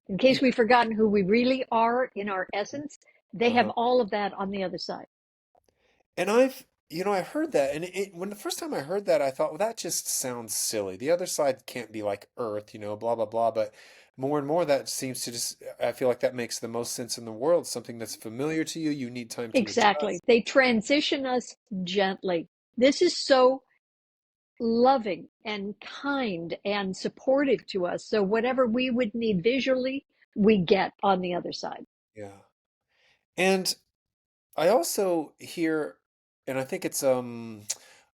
[SPEAKER 2] In case
[SPEAKER 1] yeah,
[SPEAKER 2] we've forgotten who we really are in our essence, they have
[SPEAKER 1] uh-huh.
[SPEAKER 2] all of that on the other side.
[SPEAKER 1] And I heard that, and when the first time I heard that, I thought, well, that just sounds silly. The other side can't be like Earth, blah blah blah. But more and more, that seems to just, I feel like that makes the most sense in the world. Something that's familiar to you, you need time to
[SPEAKER 2] Exactly.
[SPEAKER 1] adjust.
[SPEAKER 2] They transition us gently. This is so loving and kind and supportive to us. So whatever we would need visually, we get on the other side.
[SPEAKER 1] Yeah. And I also hear, and I think it's a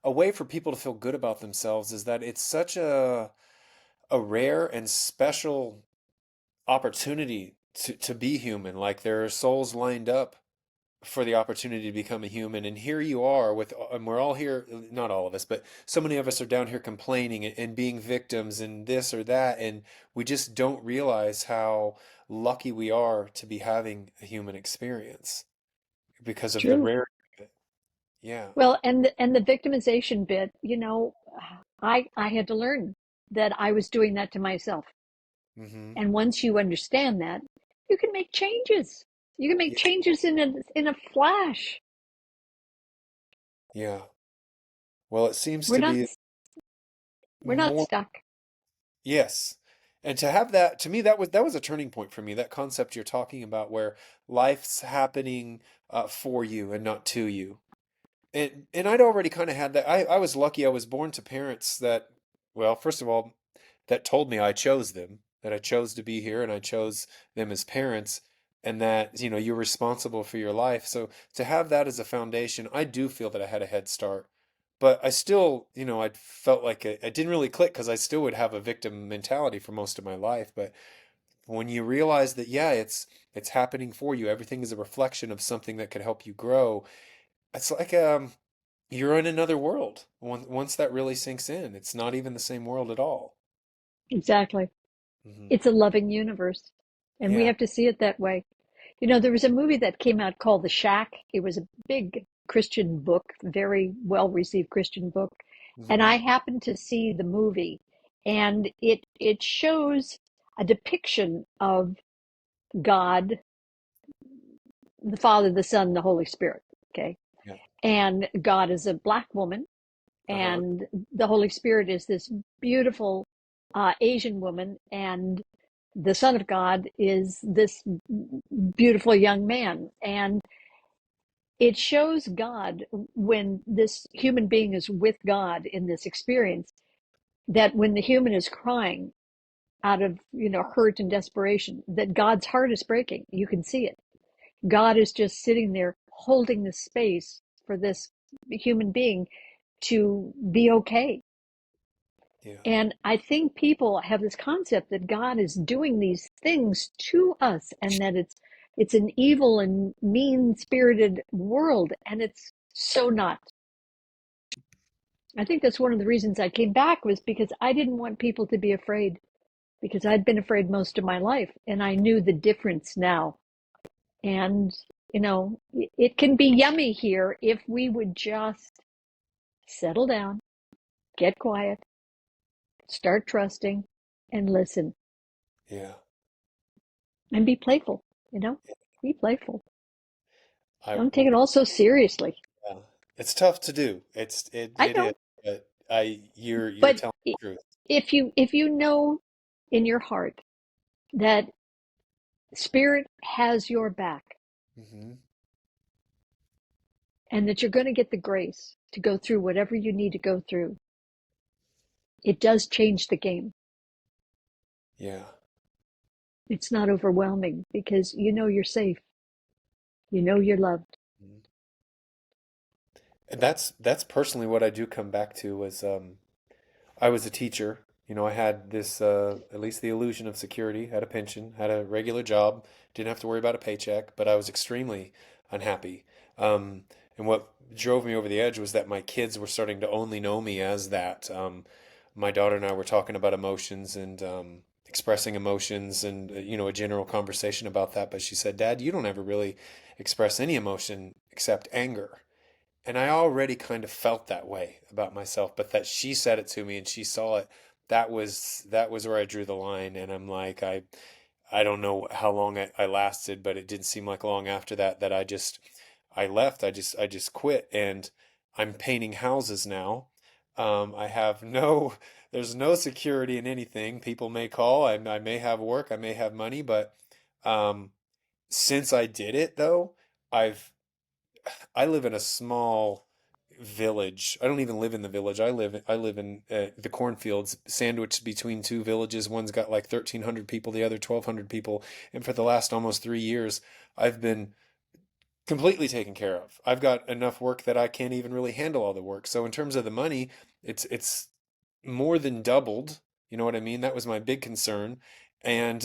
[SPEAKER 1] way for people to feel good about themselves is that it's such a rare and special opportunity to be human. Like there are souls lined up for the opportunity to become a human, and here you are and we're all here, not all of us, but so many of us are down here complaining and being victims and this or that, and we just don't realize how lucky we are to be having a human experience because of the
[SPEAKER 2] True.
[SPEAKER 1] rarity of it. Yeah.
[SPEAKER 2] Well, and the victimization bit, I had to learn that I was doing that to myself.
[SPEAKER 1] Hmm.
[SPEAKER 2] And once you understand that, you can make changes. You can make
[SPEAKER 1] Yeah.
[SPEAKER 2] changes in a flash.
[SPEAKER 1] Yeah. Well, it seems
[SPEAKER 2] We're
[SPEAKER 1] to
[SPEAKER 2] not
[SPEAKER 1] be
[SPEAKER 2] we're not
[SPEAKER 1] more,
[SPEAKER 2] stuck.
[SPEAKER 1] yes. And to have that, to me, that was a turning point for me. That concept you're talking about, where life's happening for you and not to you. And I'd already kind of had that. I was lucky. I was born to parents that, well, first of all, that told me I chose them, that I chose to be here, and I chose them as parents, and that, you're responsible for your life. So to have that as a foundation, I do feel that I had a head start. But I still, I felt like I didn't really click because I still would have a victim mentality for most of my life. But when you realize that, yeah, it's happening for you, everything is a reflection of something that could help you grow. It's like you're in another world. Once that really sinks in, it's not even the same world at all.
[SPEAKER 2] Exactly.
[SPEAKER 1] Hmm.
[SPEAKER 2] It's a loving universe, and we
[SPEAKER 1] Yeah.
[SPEAKER 2] have to see it that way. There was a movie that came out called The Shack. It was a big Christian book, very well received Christian book. And
[SPEAKER 1] Hmm.
[SPEAKER 2] I happened to see the movie, and it shows a depiction of God, the Father, the Son, the Holy Spirit. Okay.
[SPEAKER 1] Yeah.
[SPEAKER 2] And God is a black woman,
[SPEAKER 1] Uh-huh.
[SPEAKER 2] and the Holy Spirit is this beautiful Asian woman, and the Son of God is this beautiful young man. And it shows God when this human being is with God in this experience, that when the human is crying out of, hurt and desperation, that God's heart is breaking. You can see it. God is just sitting there holding the space for this human being to be okay.
[SPEAKER 1] Yeah.
[SPEAKER 2] And I think people have this concept that God is doing these things to us, and that it's an evil and mean-spirited world, and it's so not. I think that's one of the reasons I came back, was because I didn't want people to be afraid, because I'd been afraid most of my life, and I knew the difference now. And it can be yummy here if we would just settle down, get quiet, start trusting, and listen,
[SPEAKER 1] Yeah.
[SPEAKER 2] and be playful. You know, be playful.
[SPEAKER 1] I
[SPEAKER 2] Don't take
[SPEAKER 1] would.
[SPEAKER 2] it all so seriously.
[SPEAKER 1] Yeah. It's tough to do.
[SPEAKER 2] I
[SPEAKER 1] It is.
[SPEAKER 2] know,
[SPEAKER 1] But you're
[SPEAKER 2] but
[SPEAKER 1] telling the truth.
[SPEAKER 2] if you know in your heart that spirit has your back,
[SPEAKER 1] Hmm.
[SPEAKER 2] and that you're going to get the grace to go through whatever you need to go through. It does change the game.
[SPEAKER 1] Yeah.
[SPEAKER 2] It's not overwhelming because you know you're safe. You know you're loved.
[SPEAKER 1] Mhm. And that's personally what I do come back to was I was a teacher. You know, I had this at least the illusion of security, had a pension, had a regular job, didn't have to worry about a paycheck, but I was extremely unhappy. Um, and what drove me over the edge was that my kids were starting to only know me as that. My daughter and I were talking about emotions and expressing emotions and you know, a general conversation about that, but she said, "Dad, you don't ever really express any emotion except anger." And I already kind of felt that way about myself, but that she said it to me and she saw it, that was where I drew the line. And I'm like, I don't know how long I lasted, but it didn't seem like long after that that I left. I just quit, and I'm painting houses now. I have no there's no security in anything. People may call, I may have work, I may have money, but um, since I did it though, I've I live in a small village. I don't even live in the village. I live in the cornfields, sandwiched between two villages. One's got like 1,300 people, the other 1,200 people. And for the last almost 3 years, I've been completely taken care of. I've got enough work that I can't even really handle all the work. So in terms of the money, it's more than doubled. You know what I mean? That was my big concern. And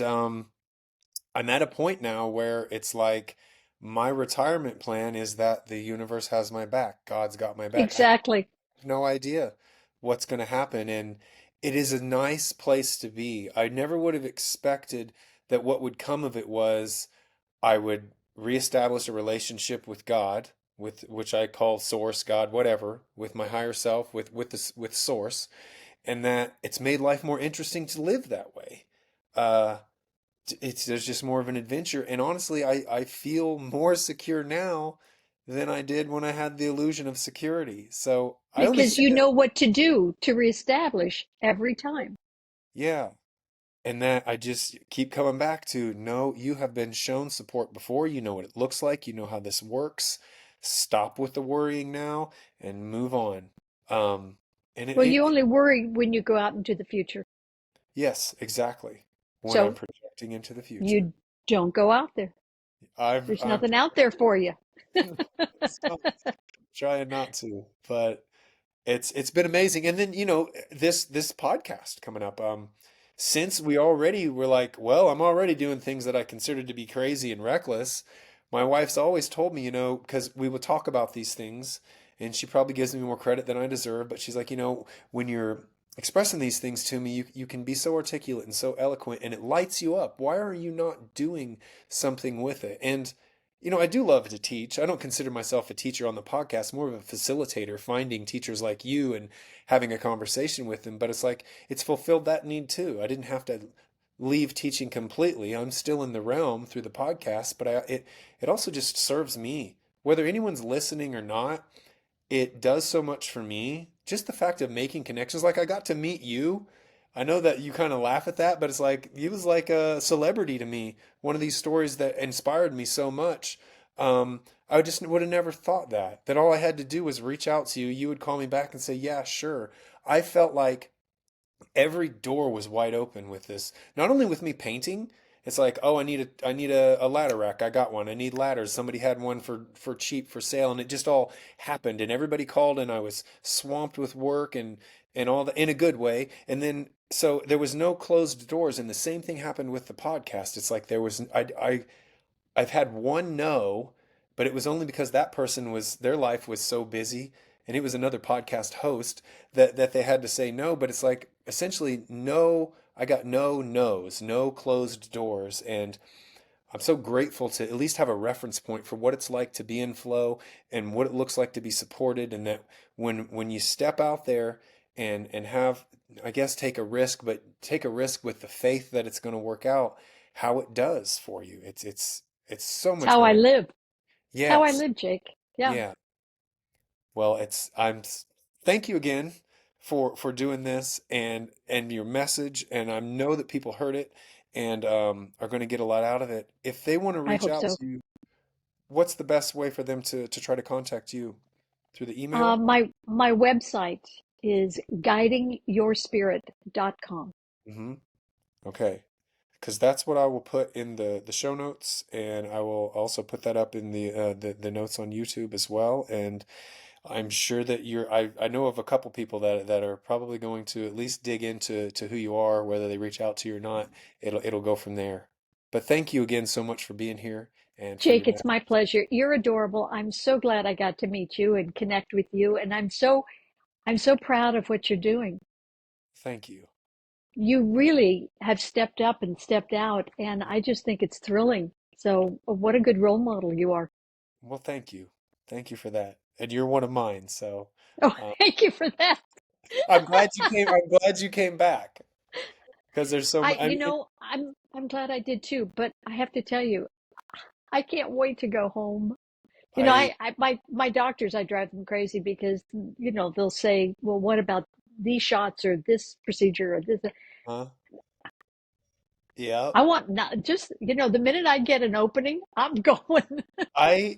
[SPEAKER 1] I'm at a point now where it's like my retirement plan is that the universe has my back. God's got my back. I have
[SPEAKER 2] Exactly.
[SPEAKER 1] no idea what's going to happen. And it is a nice place to be. I never would have expected that what would come of it was I would reestablish a relationship with God, with which I call source, God, whatever, with my higher self, with source, and that it's made life more interesting to live that way. Uh, it's there's just more of an adventure, and honestly I feel more secure now than I did when I had the illusion of security. So I only
[SPEAKER 2] Because
[SPEAKER 1] say
[SPEAKER 2] you
[SPEAKER 1] that.
[SPEAKER 2] know what to do to reestablish every time.
[SPEAKER 1] Yeah. And that I just keep coming back to, no, you have been shown support before, you know what it looks like, you know how this works. Stop with the worrying now and move on. And
[SPEAKER 2] Well, you only worry when you go out into the future.
[SPEAKER 1] yes, exactly, when I'm
[SPEAKER 2] So
[SPEAKER 1] projecting into the future.
[SPEAKER 2] you don't go out there. There's
[SPEAKER 1] I'm
[SPEAKER 2] nothing out there for you.
[SPEAKER 1] trying not to, but it's been amazing. And then, you know, this podcast coming up, since we already were like, well, I'm already doing things that I considered to be crazy and reckless. My wife's always told me, you know, because we would talk about these things, and she probably gives me more credit than I deserve, but she's like, you know, when you're expressing these things to me, you can be so articulate and so eloquent, and it lights you up. Why are you not doing something with it? And you know, I do love to teach. I don't consider myself a teacher on the podcast, more of a facilitator, finding teachers like you and having a conversation with them. But it's like it's fulfilled that need too. I didn't have to leave teaching completely. I'm still in the realm through the podcast, but it also just serves me. Whether anyone's listening or not, it does so much for me. Just the fact of making connections. Like I got to meet you. I know that you kind of laugh at that, but it's like you was like a celebrity to me. One of these stories that inspired me so much. I just would have never thought that all I had to do was reach out to you. You would call me back and say, "Yeah, sure." I felt like every door was wide open with this. Not only with me painting, it's like, oh, I need a ladder rack. I got one. I need ladders. Somebody had one for cheap for sale, and it just all happened. And everybody called, and I was swamped with work and all that in a good way. And then so there was no closed doors. And the same thing happened with the podcast. It's like there was I've had one no, but it was only because that person was their life was so busy and it was another podcast host that they had to say no, but it's like essentially no, I got no no's, no closed doors, and I'm so grateful to at least have a reference point for what it's like to be in flow and what it looks like to be supported, and that when you step out there and have, I guess, take a risk, but take a risk with the faith that it's going to work out, how it does for you. It's so
[SPEAKER 2] It's
[SPEAKER 1] much
[SPEAKER 2] how I
[SPEAKER 1] more.
[SPEAKER 2] live. It's how I
[SPEAKER 1] Yes.
[SPEAKER 2] live, Jake. Yeah,
[SPEAKER 1] Yeah. Well, thank you again for doing this and your message, and I know that people heard it and are going to get a lot out of it. If they want to
[SPEAKER 2] I
[SPEAKER 1] reach
[SPEAKER 2] hope
[SPEAKER 1] out
[SPEAKER 2] so.
[SPEAKER 1] to you, what's the best way for them to try to contact you? Through the email?
[SPEAKER 2] My website is guidingyourspirit.com.
[SPEAKER 1] Mm-hmm. Okay. Because that's what I will put in the show notes, and I will also put that up in the notes on YouTube as well. And I'm sure that I know of a couple people that are probably going to at least dig into who you are, whether they reach out to you or not. It'll go from there. But thank you again so much for being here and for your
[SPEAKER 2] Jake, it's
[SPEAKER 1] message.
[SPEAKER 2] my pleasure. You're adorable. I'm so glad I got to meet you and connect with you, and I'm so proud of what you're doing.
[SPEAKER 1] Thank you.
[SPEAKER 2] You really have stepped up and stepped out, and I just think it's thrilling. So, what a good role model you are.
[SPEAKER 1] Well, thank you. Thank you for that. And you're one of mine, so
[SPEAKER 2] Oh,
[SPEAKER 1] um,
[SPEAKER 2] thank you for that.
[SPEAKER 1] I'm glad you came. I'm glad you came back because there's so much.
[SPEAKER 2] I, I'm glad I did too, but I have to tell you, I can't wait to go home.
[SPEAKER 1] I,
[SPEAKER 2] My doctors, I drive them crazy because, they'll say, well, what about these shots or this procedure or this?
[SPEAKER 1] huh? Yeah.
[SPEAKER 2] I want not just, the minute I get an opening, I'm going.
[SPEAKER 1] I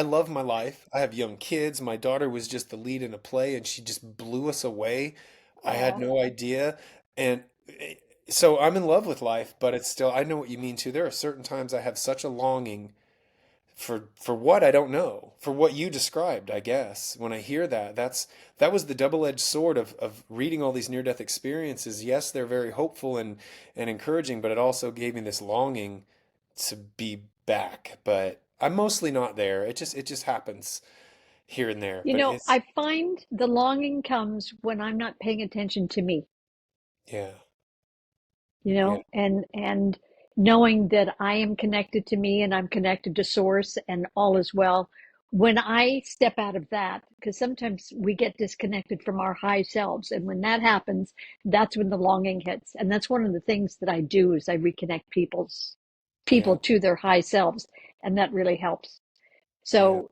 [SPEAKER 1] love my life. I have young kids. My daughter was just the lead in a play and she just blew us away. I had
[SPEAKER 2] Oh,
[SPEAKER 1] no idea. And so I'm in love with life, but it's still, I know what you mean too. There are certain times I have such a longing for what I don't know, for what you described, I guess. When I hear that, that was the double-edged sword of reading all these near-death experiences. Yes, they're very hopeful and encouraging, but it also gave me this longing to be back. But I'm mostly not there. It just happens here and there. But it's
[SPEAKER 2] I find the longing comes when I'm not paying attention to me.
[SPEAKER 1] yeah, yeah,
[SPEAKER 2] And knowing that I am connected to me and I'm connected to source and all is well. When I step out of that, because sometimes we get disconnected from our high selves, and when that happens, that's when the longing hits. And that's one of the things that I do is I reconnect people
[SPEAKER 1] yeah,
[SPEAKER 2] to their high selves, and that really helps.
[SPEAKER 1] yeah,
[SPEAKER 2] So,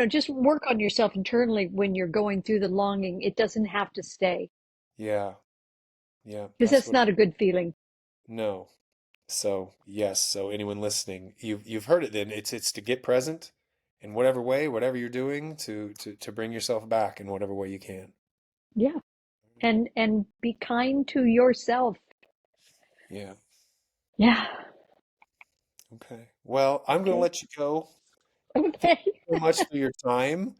[SPEAKER 2] just work on yourself internally when you're going through the longing. It doesn't have to stay
[SPEAKER 1] yeah, yeah.
[SPEAKER 2] because
[SPEAKER 1] That's
[SPEAKER 2] that's
[SPEAKER 1] what
[SPEAKER 2] not a good feeling.
[SPEAKER 1] no. So, yes, so anyone listening, you've heard it then. It's to get present in whatever way, whatever you're doing to bring yourself back in whatever way you can.
[SPEAKER 2] Yeah. And be kind to yourself.
[SPEAKER 1] Yeah.
[SPEAKER 2] Yeah.
[SPEAKER 1] Okay. Well, I'm going to
[SPEAKER 2] Okay.
[SPEAKER 1] let you go. Thank
[SPEAKER 2] Okay.
[SPEAKER 1] you so much for your time.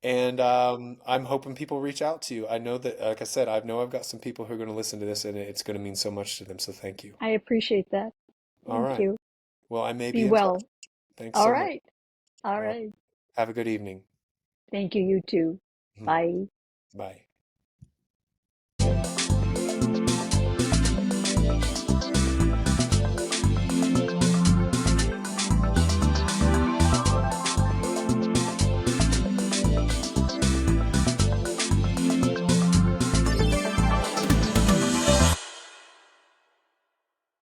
[SPEAKER 1] And I'm hoping people reach out to you. I know that, like I said, I know I've got some people who are going to listen to this and it's going to mean so much to them. So thank you.
[SPEAKER 2] I appreciate that.
[SPEAKER 1] All
[SPEAKER 2] Thank
[SPEAKER 1] right.
[SPEAKER 2] you.
[SPEAKER 1] Well, I may
[SPEAKER 2] Be
[SPEAKER 1] be in touch.
[SPEAKER 2] well.
[SPEAKER 1] Thanks
[SPEAKER 2] All
[SPEAKER 1] so much.
[SPEAKER 2] right. All
[SPEAKER 1] All right.
[SPEAKER 2] right.
[SPEAKER 1] Have a good evening.
[SPEAKER 2] Thank you. You too. Bye.
[SPEAKER 1] Bye.